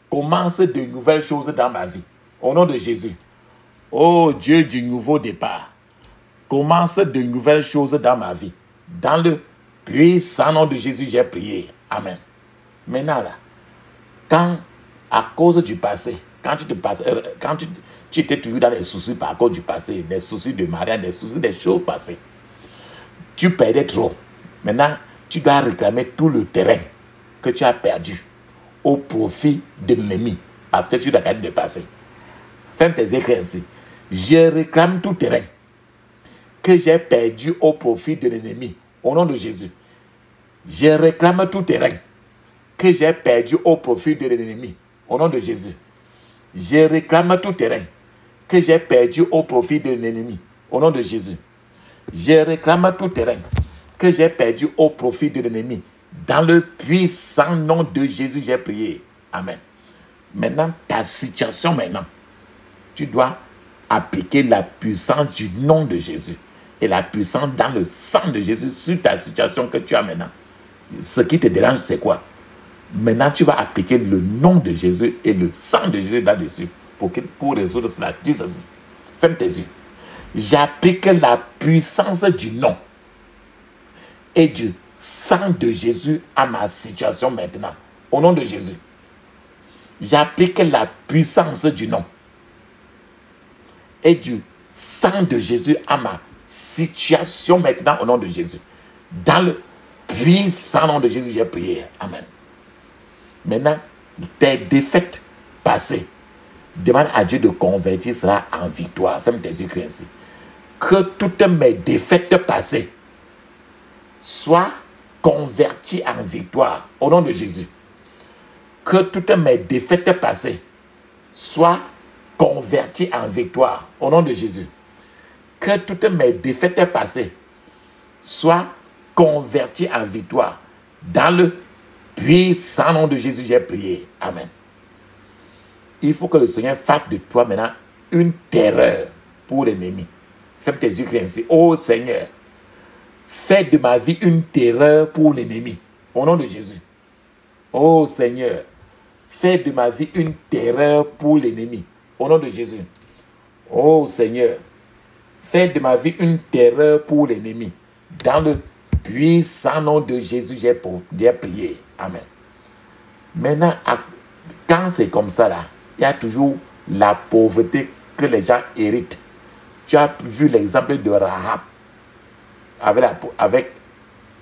Commence de nouvelles choses dans ma vie. Au nom de Jésus. Ô Dieu du nouveau départ. Commence de nouvelles choses dans ma vie. Dans le puissant nom de Jésus, j'ai prié. Amen. Maintenant là, quand à cause du passé, quand tu étais toujours dans les soucis par cause du passé, des soucis de mariage, des soucis des choses passées, tu perdais trop. Maintenant, tu dois réclamer tout le terrain que tu as perdu au profit de l'ennemi parce que tu dois gagner le passé. Ferme tes écrits ainsi. Je réclame tout terrain que j'ai perdu au profit de l'ennemi. Au nom de Jésus. Je réclame tout terrain que j'ai perdu au profit de l'ennemi. Au nom de Jésus. Je réclame tout terrain que j'ai perdu au profit de l'ennemi. Au nom de Jésus. Je réclame tout terrain que j'ai perdu au profit de l'ennemi. Dans le puissant nom de Jésus, j'ai prié. Amen. Maintenant, ta situation maintenant, tu dois appliquer la puissance du nom de Jésus et la puissance dans le sang de Jésus sur ta situation que tu as maintenant. Ce qui te dérange, c'est quoi? Maintenant, tu vas appliquer le nom de Jésus et le sang de Jésus là-dessus pour résoudre cela. Dis ceci. Ferme tes yeux. J'applique la puissance du nom et du sang de Jésus à ma situation maintenant. Au nom de Jésus. J'applique la puissance du nom et du sang de Jésus à ma situation maintenant au nom de Jésus. Dans le puissant nom de Jésus, j'ai prié. Amen. Maintenant, tes défaites passées, demande à Dieu de convertir cela en victoire. Ferme tes yeux, crie ainsi. Que toutes mes défaites passées soient converties en victoire au nom de Jésus. Que toutes mes défaites passées soient converties en victoire au nom de Jésus. Que toutes mes défaites passées soient converties en victoire. Dans le puissant nom de Jésus, j'ai prié. Amen. Il faut que le Seigneur fasse de toi maintenant une terreur pour l'ennemi. Ferme tes yeux, crie ainsi. Oh Seigneur, fais de ma vie une terreur pour l'ennemi. Au nom de Jésus. Oh Seigneur, fais de ma vie une terreur pour l'ennemi. Au nom de Jésus. Oh Seigneur, fais de ma vie une terreur pour l'ennemi. Dans le puissant nom de Jésus, j'ai prié. Amen. Maintenant, quand c'est comme ça là, il y a toujours la pauvreté que les gens héritent. Tu as vu l'exemple de Rahab. Avec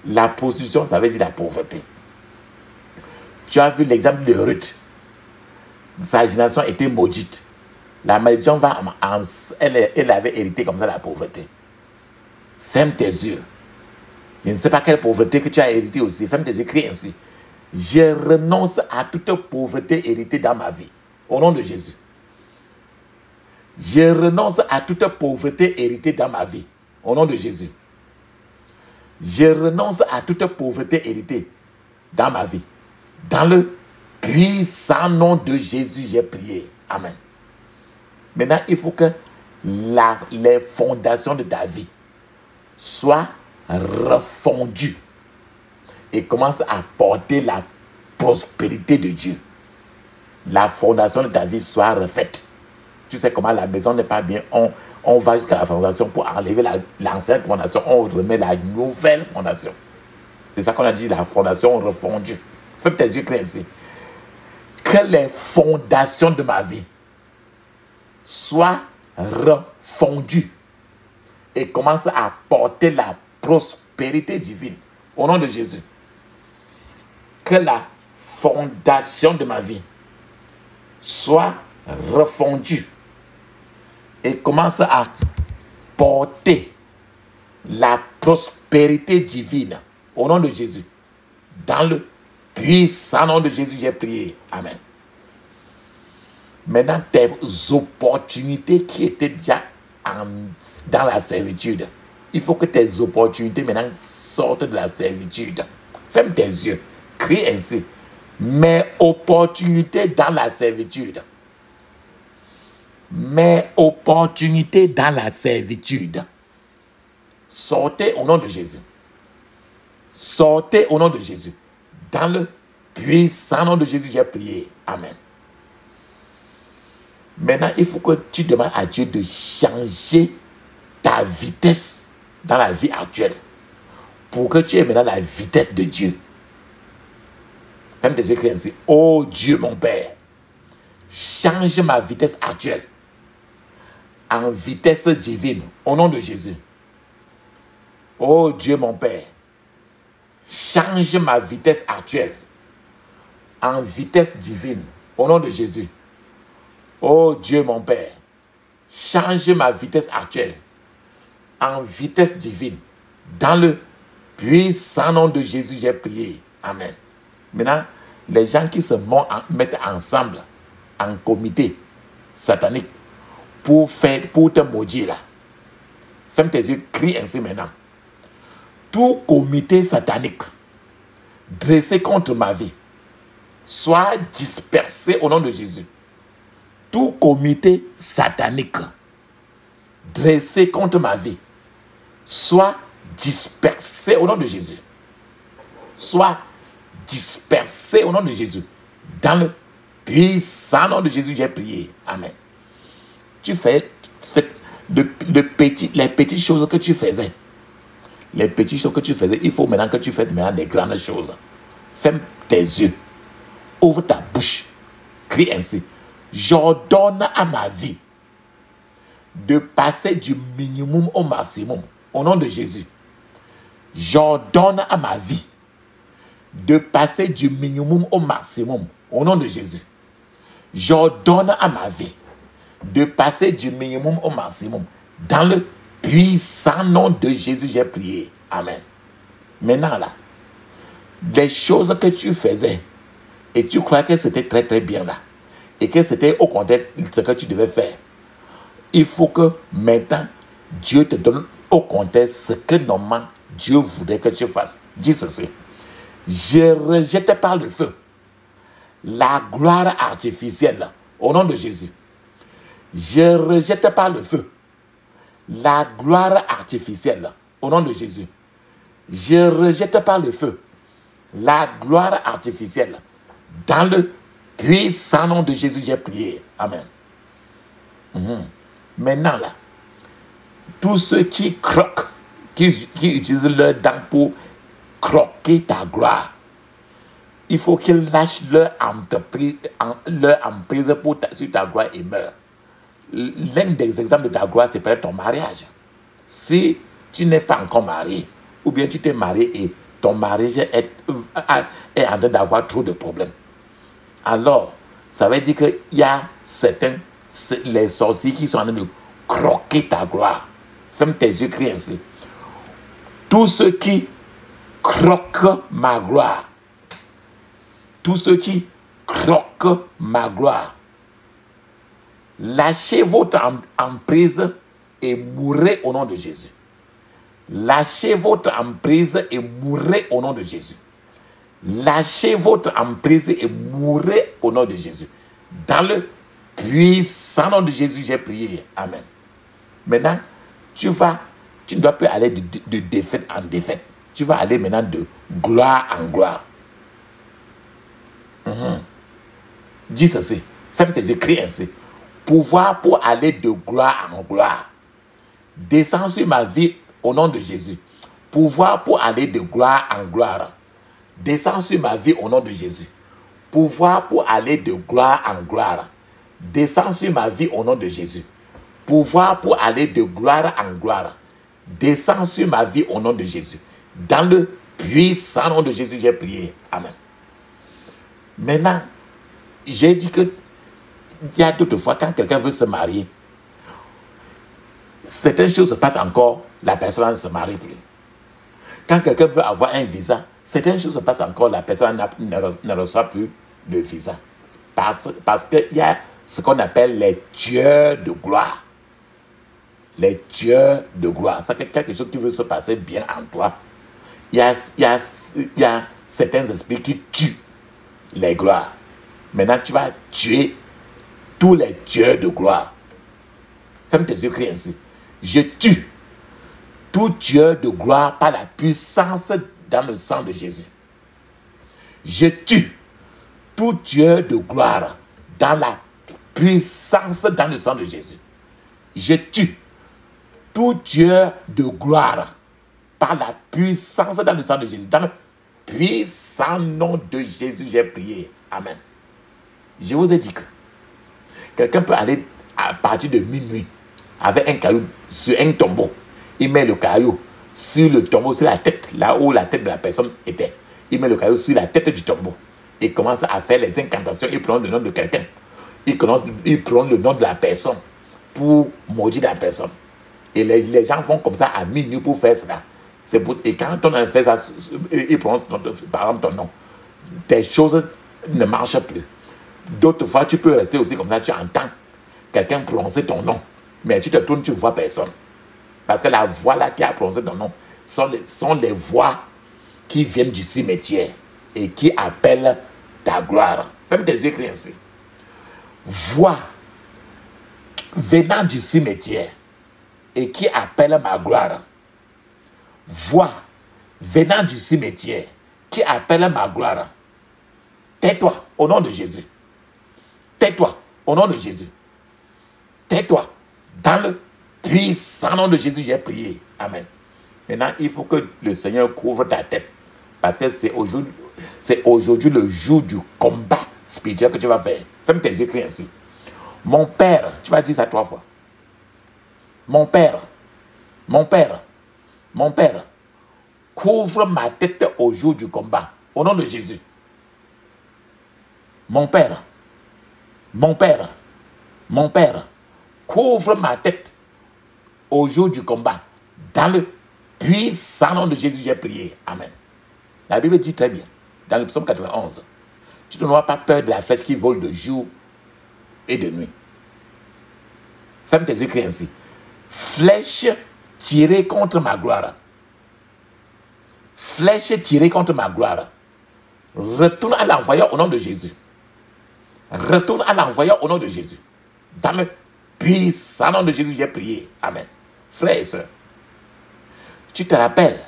la prostitution, ça veut dire la pauvreté. Tu as vu l'exemple de Ruth. Sa génération était maudite. La malédiction elle avait hérité comme ça la pauvreté. Ferme tes yeux. Je ne sais pas quelle pauvreté que tu as hérité aussi. Ferme tes yeux, crie ainsi. Je renonce à toute pauvreté héritée dans ma vie. Au nom de Jésus. Je renonce à toute pauvreté héritée dans ma vie. Au nom de Jésus. Je renonce à toute pauvreté héritée dans ma vie. Dans le puissant nom de Jésus, j'ai prié. Amen. Maintenant, il faut que les fondations de ta vie soient refondues et commencent à porter la prospérité de Dieu. La fondation de ta vie soit refaite. Tu sais comment la maison n'est pas bien, on va jusqu'à la fondation pour enlever l'ancienne fondation, on remet la nouvelle fondation. C'est ça qu'on a dit, la fondation refondue. Ferme tes yeux clairs ici. Que les fondations de ma vie soient refondues et commencent à porter la prospérité divine. Au nom de Jésus. Que la fondation de ma vie soit refondue et commence à porter la prospérité divine. Au nom de Jésus. Dans le puissant nom de Jésus, j'ai prié. Amen. Maintenant, tes opportunités qui étaient déjà dans la servitude, il faut que tes opportunités maintenant sortent de la servitude. Ferme tes yeux. Crie ainsi. Mes opportunités dans la servitude. Mes opportunités dans la servitude. Sortez au nom de Jésus. Sortez au nom de Jésus. Dans le puissant nom de Jésus, j'ai prié. Amen. Maintenant, il faut que tu demandes à Dieu de changer ta vitesse dans la vie actuelle pour que tu aies maintenant la vitesse de Dieu. Ferme tes yeux, crie ainsi. Oh Dieu, mon Père, change ma vitesse actuelle en vitesse divine au nom de Jésus. Oh Dieu, mon Père, change ma vitesse actuelle en vitesse divine au nom de Jésus. Oh Dieu, mon Père, change ma vitesse actuelle en vitesse divine. Dans le puissant nom de Jésus, j'ai prié. Amen. Maintenant, les gens qui se mettent ensemble en comité satanique pour te maudire là. Ferme tes yeux, crie ainsi maintenant. Tout comité satanique dressé contre ma vie soit dispersé au nom de Jésus. Tout comité satanique dressé contre ma vie soit dispersé au nom de Jésus. Soit dispersé au nom de Jésus. Dans le puissant nom de Jésus, j'ai prié. Amen. Tu fais les petites choses que tu faisais. Les petites choses que tu faisais, il faut maintenant que tu fasses maintenant des grandes choses. Ferme tes yeux. Ouvre ta bouche. Crie ainsi. J'ordonne à ma vie de passer du minimum au maximum. Au nom de Jésus. J'ordonne à ma vie de passer du minimum au maximum. Au nom de Jésus. J'ordonne à ma vie de passer du minimum au maximum. Dans le puissant nom de Jésus, j'ai prié. Amen. Maintenant là, des choses que tu faisais et tu crois que c'était très très bien là et que c'était au contraire ce que tu devais faire, il faut que maintenant Dieu te donne au contraire ce que normalement Dieu voudrait que tu fasses. Dis ceci. Je rejette par le feu la gloire artificielle au nom de Jésus. Je rejette par le feu la gloire artificielle au nom de Jésus. Je rejette par le feu la gloire artificielle. Dans le puissant nom de Jésus, j'ai prié. Amen. Maintenant là, tous ceux qui croquent, qui utilisent leurs dents pour croquer ta gloire, il faut qu'ils lâchent leur emprise pour sur ta gloire et meurent. L'un des exemples de ta gloire, c'est peut-être ton mariage. Si tu n'es pas encore marié, ou bien tu t'es marié et ton mariage est en train d'avoir trop de problèmes, alors ça veut dire qu'il y a certains, les sorciers qui sont en train de croquer ta gloire. Ferme tes yeux, crie ainsi. Tous ceux qui croquent ma gloire, tous ceux qui croquent ma gloire, lâchez votre emprise et mourrez au nom de Jésus. Lâchez votre emprise et mourrez au nom de Jésus. Lâchez votre emprise et mourrez au nom de Jésus. Dans le puissant nom de Jésus, j'ai prié. Amen. Maintenant, tu ne dois plus aller de défaite en défaite. Tu vas aller maintenant de gloire en gloire. Dis ceci. Ferme tes yeux, crie ainsi. Pouvoir pour aller de gloire en gloire. Descends sur ma vie au nom de Jésus. Pouvoir pour aller de gloire en gloire. Descends sur ma vie au nom de Jésus. Pouvoir pour aller de gloire en gloire. Descends sur ma vie au nom de Jésus. Pouvoir pour aller de gloire en gloire. Descends sur ma vie au nom de Jésus. Dans le puissant nom de Jésus, j'ai prié. Amen. Maintenant, j'ai dit que il y a d'autres fois, quand quelqu'un veut se marier, certaines choses se passent encore, la personne ne se marie plus. Quand quelqu'un veut avoir un visa, certaines choses se passent encore, la personne ne reçoit plus de visa. Parce qu'il y a ce qu'on appelle les tueurs de gloire. Les tueurs de gloire. C'est quelque chose qui veut se passer bien en toi. Il y a certains esprits qui tuent les gloires. Maintenant, tu vas tuer tous les tueurs de gloire. Ferme tes yeux, crie ainsi. Je tue tout tueur de gloire par la puissance dans le sang de Jésus. Je tue tout tueur de gloire dans la puissance dans le sang de Jésus. Je tue tout tueur de gloire par la puissance dans le sang de Jésus. Dans le puissant nom de Jésus, j'ai prié. Amen. Je vous ai dit que quelqu'un peut aller à partir de minuit avec un caillou sur un tombeau. Il met le caillou sur le tombeau, sur la tête, là où la tête de la personne était. Il met le caillou sur la tête du tombeau. Il commence à faire les incantations. Il prend le nom de quelqu'un. Il prend le nom de la personne pour maudire la personne. Et les gens vont comme ça à minuit pour faire cela. Et quand on a fait ça, il prend par exemple ton nom. Tes choses ne marchent plus. D'autres fois, tu peux rester aussi comme ça, tu entends quelqu'un prononcer ton nom. Mais tu te tournes, tu ne vois personne. Parce que la voix là qui a prononcé ton nom sont les voix qui viennent du cimetière et qui appellent ta gloire. Ferme tes yeux, crie ainsi. Voix venant du cimetière et qui appelle ma gloire. Voix venant du cimetière qui appelle ma gloire. Tais-toi au nom de Jésus. Tais-toi au nom de Jésus. Tais-toi. Dans le puissant nom de Jésus, j'ai prié. Amen. Maintenant, il faut que le Seigneur couvre ta tête. Parce que c'est aujourd'hui le jour du combat spirituel que tu vas faire. Ferme tes yeux, crie ainsi. Mon Père, tu vas dire ça 3 fois. Mon Père, mon Père, mon Père, couvre ma tête au jour du combat. Au nom de Jésus. Mon Père, mon Père, mon Père, couvre ma tête au jour du combat. Dans le puissant nom de Jésus, j'ai prié. Amen. La Bible dit très bien, dans le psaume 91, tu n'auras pas peur de la flèche qui vole de jour et de nuit. Ferme tes yeux, crie ainsi. Flèche tirée contre ma gloire. Flèche tirée contre ma gloire. Retourne à l'envoyeur au nom de Jésus. Retourne à l'envoyeur au nom de Jésus. Dans le puissant nom de Jésus, j'ai prié. Amen. Frères et sœurs, tu te rappelles,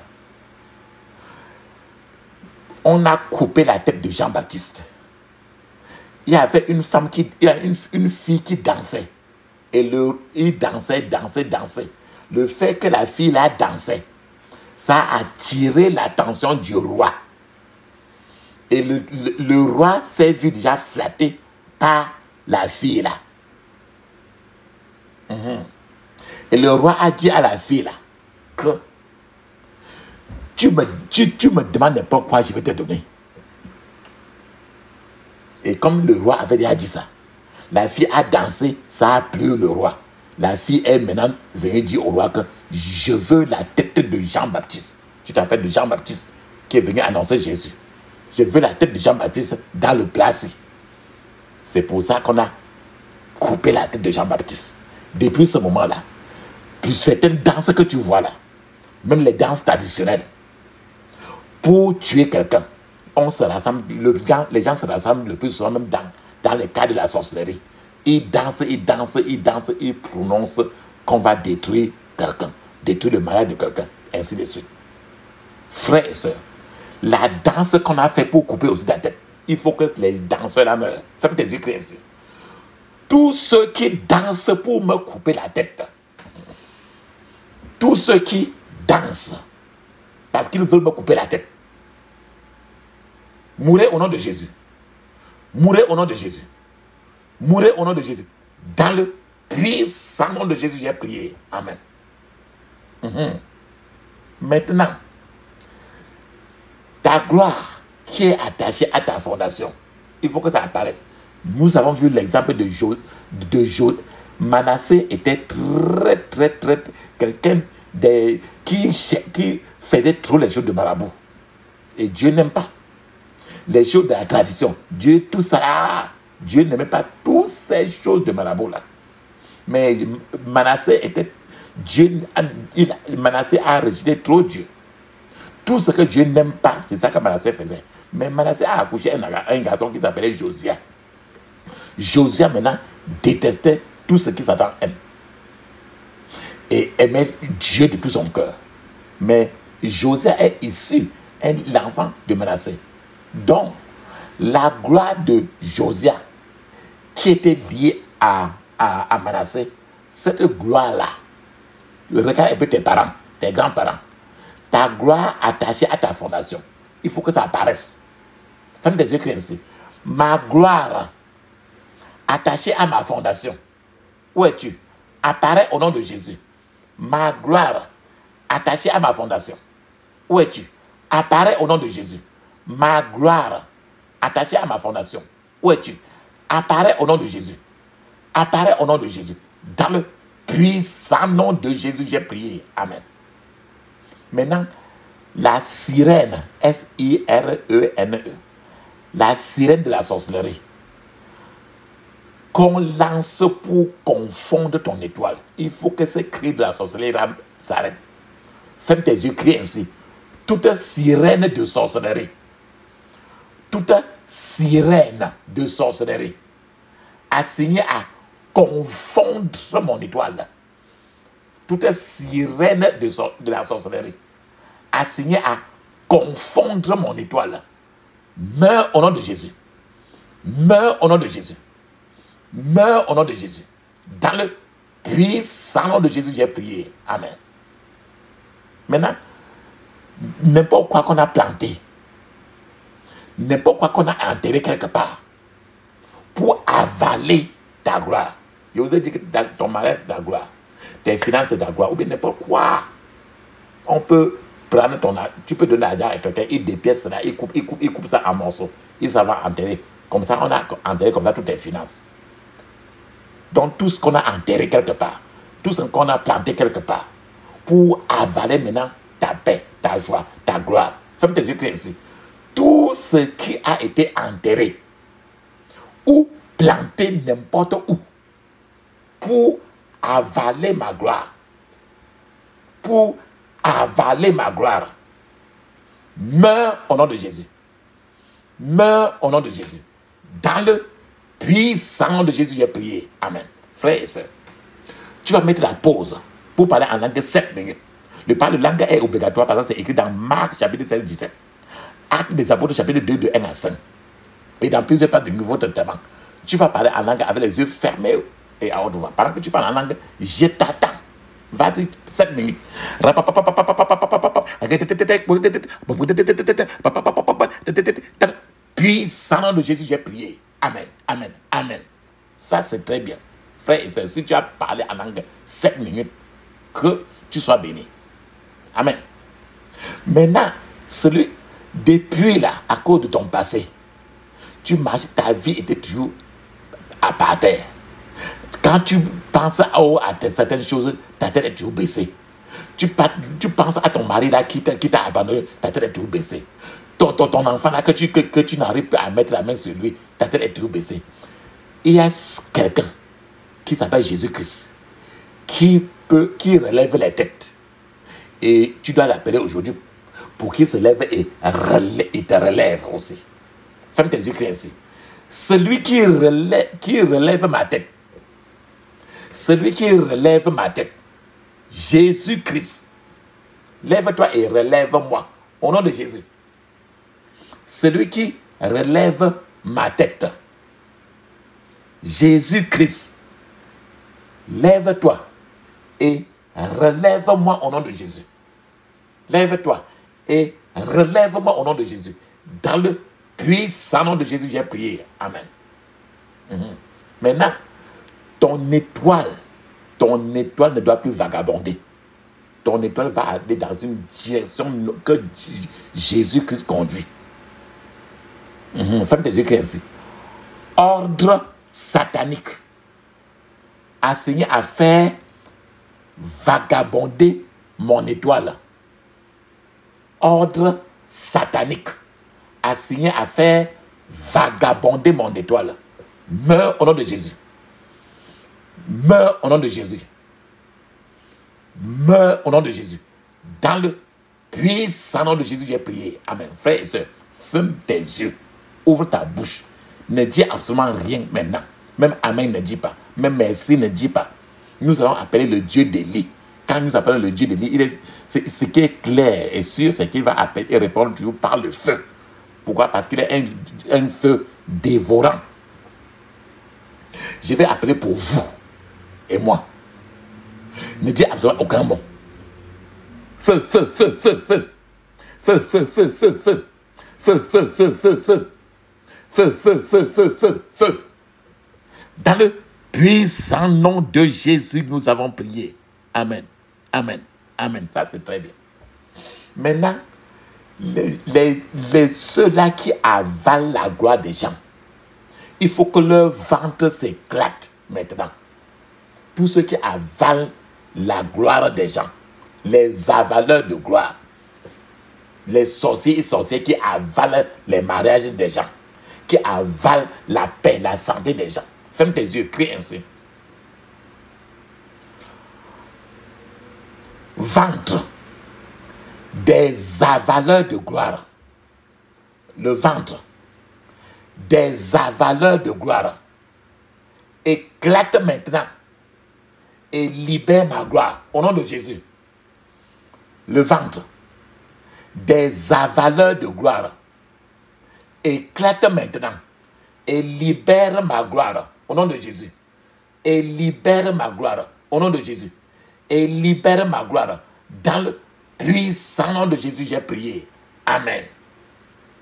on a coupé la tête de Jean-Baptiste. Il y avait une fille qui dansait. Et il dansait. Le fait que la fille là dansait, ça a attiré l'attention du roi. Et le roi s'est vu déjà flatté par la fille là. Et le roi a dit à la fille là que tu me demandes n'importe quoi, je vais te donner. Et comme le roi avait déjà dit ça, la fille a dansé, ça a plu le roi. La fille est maintenant venue dire au roi que je veux la tête de Jean-Baptiste. Tu t'appelles de Jean-Baptiste qui est venu annoncer Jésus. Je veux la tête de Jean-Baptiste dans le plat. C'est pour ça qu'on a coupé la tête de Jean-Baptiste. Depuis ce moment-là, puis certaines danses que tu vois là, même les danses traditionnelles. Pour tuer quelqu'un, on se rassemble, les gens se rassemblent le plus souvent même dans les cas de la sorcellerie. Ils dansent, ils prononcent qu'on va détruire quelqu'un, détruire le malade de quelqu'un, ainsi de suite. Frères et sœurs, la danse qu'on a fait pour couper aussi la tête, il faut que les danseurs la meurent. Faites des yeux ainsi. Tous ceux qui dansent pour me couper la tête, tous ceux qui dansent parce qu'ils veulent me couper la tête, mourrez au nom de Jésus. Mourrez au nom de Jésus. Mourez au nom de Jésus. Dans le puissant nom de Jésus, j'ai prié. Amen. Maintenant, ta gloire qui est attachée à ta fondation, il faut que ça apparaisse. Nous avons vu l'exemple de Job. Manassé était très quelqu'un qui faisait trop les choses de marabout. Et Dieu n'aime pas les choses de la tradition. Dieu, tout ça là, Dieu n'aimait pas toutes ces choses de marabout là. Mais Manassé Manassé a rejeté trop Dieu. Tout ce que Dieu n'aime pas, c'est ça que Manassé faisait. Mais Manassé a accouché un garçon qui s'appelait Josia. Josia maintenant détestait tout ce qui Satan aime. Et aimait Dieu de tout son cœur. Mais Josia est issu, l'enfant de Manassé. Donc, la gloire de Josia, qui était liée à Manassé, cette gloire-là, regarde un peu tes parents, tes grands-parents, ta gloire attachée à ta fondation, il faut que ça apparaisse. Faites des yeux ainsi. Ma gloire attachée à ma fondation, où es-tu? Apparaît au nom de Jésus. Ma gloire attachée à ma fondation, où es-tu? Apparaît au nom de Jésus. Ma gloire attachée à ma fondation, où es-tu? Apparaît au nom de Jésus. Apparaît au nom de Jésus. Dans le puissant nom de Jésus, j'ai prié. Amen. Maintenant, la sirène, S-I-R-E-N-E, la sirène de la sorcellerie, qu'on lance pour confondre ton étoile. Il faut que ce cri de la sorcellerie s'arrête. Ferme tes yeux, crie ainsi. Toute sirène de sorcellerie, toute sirène de sorcellerie assignée à confondre mon étoile, toute sirène de la sorcellerie assignée à confondre mon étoile, meurs au nom de Jésus. Meurs au nom de Jésus. Meurs au nom de Jésus. Dans le puissant nom de Jésus, j'ai prié. Amen. Maintenant, n'importe quoi qu'on a planté, n'importe quoi qu'on a enterré quelque part pour avaler ta gloire. Je vous ai dit que ton mariage c'est ta gloire, tes finances c'est ta gloire, ou bien n'importe quoi. On peut prendre tu peux donner l'argent à quelqu'un, il dépièce cela, il coupe ça en morceaux, il s'en va enterrer. Comme ça, on a enterré comme ça toutes tes finances. Donc tout ce qu'on a enterré quelque part, tout ce qu'on a planté quelque part, pour avaler maintenant ta paix, ta joie, ta gloire. Ferme tes yeux ici. Tout ce qui a été enterré ou planté n'importe où pour avaler ma gloire, pour avaler ma gloire, meurs au nom de Jésus. Meurs au nom de Jésus. Dans le puissant nom de Jésus, j'ai prié. Amen. Frères et sœurs, tu vas mettre la pause pour parler en langue 7 minutes. Le parler de langue est obligatoire parce que c'est écrit dans Marc chapitre 16, 17. Actes des apôtres chapitre 2, de 1 à 5. Et dans plusieurs parts du Nouveau Testament, tu vas parler en langue avec les yeux fermés et à haute voix. Pendant que tu parles en langue, je t'attends. Vas-y, 7 minutes. Puissant nom de Jésus, j'ai prié. Amen, amen, amen. Ça, c'est très bien. Frère et sœur, si tu as parlé en langue 7 minutes, que tu sois béni. Amen. Maintenant, depuis là, à cause de ton passé, tu marches, ta vie était toujours à part terre. Quand tu penses à certaines choses, ta tête est toujours baissée. Tu penses à ton mari là qui t'a abandonné, ta tête est toujours baissée. Ton enfant là que tu n'arrives pas à mettre la main sur lui, ta tête est toujours baissée. Il y a quelqu'un qui s'appelle Jésus-Christ qui relève les têtes. Et tu dois l'appeler aujourd'hui pour qu'il se lève et te relève aussi. Ferme tes yeux, crie ainsi. Celui qui relève ma tête. Celui qui relève ma tête. Jésus-Christ. Lève-toi et relève-moi. Au nom de Jésus. Celui qui relève ma tête. Jésus-Christ. Lève-toi et relève-moi au nom de Jésus. Lève-toi et relève-moi au nom de Jésus. Dans le puissant nom de Jésus, j'ai prié. Amen. Maintenant, ton étoile ne doit plus vagabonder. Ton étoile va aller dans une direction que Jésus-Christ conduit. Ferme tes yeux ainsi. Ordre satanique assigné à faire vagabonder mon étoile. Ordre satanique assigné à faire vagabonder mon étoile. Meurs au nom de Jésus. Meurs au nom de Jésus. Meurs au nom de Jésus. Dans le puissant nom de Jésus, j'ai prié. Amen. Frères et sœurs, ferme tes yeux. Ouvre ta bouche. Ne dis absolument rien maintenant. Même Amen ne dis pas. Même merci ne dis pas. Nous allons appeler le Dieu d'Élie. Quand nous appelons le Dieu d'Élie, ce qui est clair et sûr, c'est qu'il va appeler et répondre toujours par le feu. Pourquoi? Parce qu'il est un feu dévorant. Je vais appeler pour vous et moi. Ne dis absolument aucun mot. Feu, feu, feu, feu, feu. Feu, feu, feu, feu, feu. Feu, feu, feu, feu, feu. Feu, feu, feu, feu, feu, feu. Dans le puissant nom de Jésus, nous avons prié. Amen. Amen. Amen. Ça, c'est très bien. Maintenant, ceux-là qui avalent la gloire des gens, il faut que leur ventre s'éclate maintenant. Tous ceux qui avalent la gloire des gens, les avaleurs de gloire, les sorciers et sorcières qui avalent les mariages des gens, qui avalent la paix, la santé des gens. Ferme tes yeux, crie ainsi. Ventre des avaleurs de gloire. Le ventre des avaleurs de gloire éclate maintenant et libère ma gloire au nom de Jésus. Le ventre des avaleurs de gloire éclate maintenant et libère ma gloire au nom de Jésus. Et libère ma gloire au nom de Jésus. Et libère ma gloire dans le puissant nom de Jésus, j'ai prié. Amen.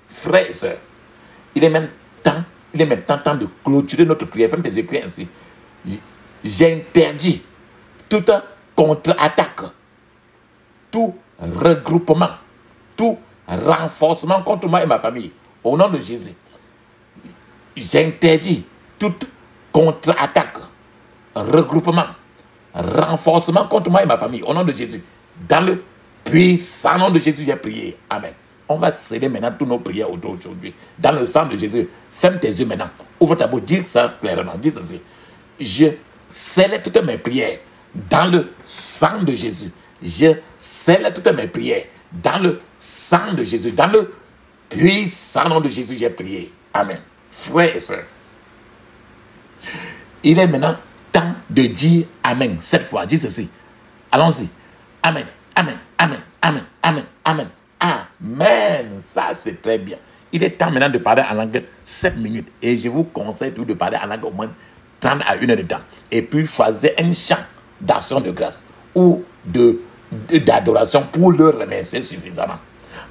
Frères et sœurs, il est maintenant temps de clôturer notre prière. Ferme tes yeux, crie ainsi. J'interdis toute contre-attaque, tout regroupement, tout renforcement contre moi et ma famille. Au nom de Jésus, j'interdis toute contre-attaque, regroupement, renforcement contre moi et ma famille. Au nom de Jésus, dans le puissant nom de Jésus, j'ai prié. Amen. On va sceller maintenant toutes nos prières aujourd'hui. Dans le sang de Jésus, ferme tes yeux maintenant. Ouvre ta bouche, dis ça clairement. Dis ceci. Je scelle toutes mes prières dans le sang de Jésus. Je scelle toutes mes prières dans le sang de Jésus. Dans le puissant nom de Jésus, j'ai prié. Amen. Frères et sœurs, il est maintenant temps de dire Amen. Cette fois, dis ceci. Allons-y. Amen. Amen. Amen. Amen. Amen. Amen. Amen. Ça, c'est très bien. Il est temps maintenant de parler en langue 7 minutes. Et je vous conseille de parler en langue au moins 30 à 1 heure de temps. Et puis, choisir un chant d'action de grâce ou d'adoration pour le remercier suffisamment.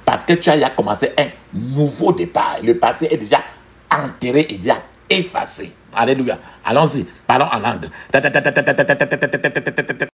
Parce que tu as commencé un nouveau départ. Le passé est déjà enterré et déjà effacé. Alléluia. Allons-y. Parlons en langue.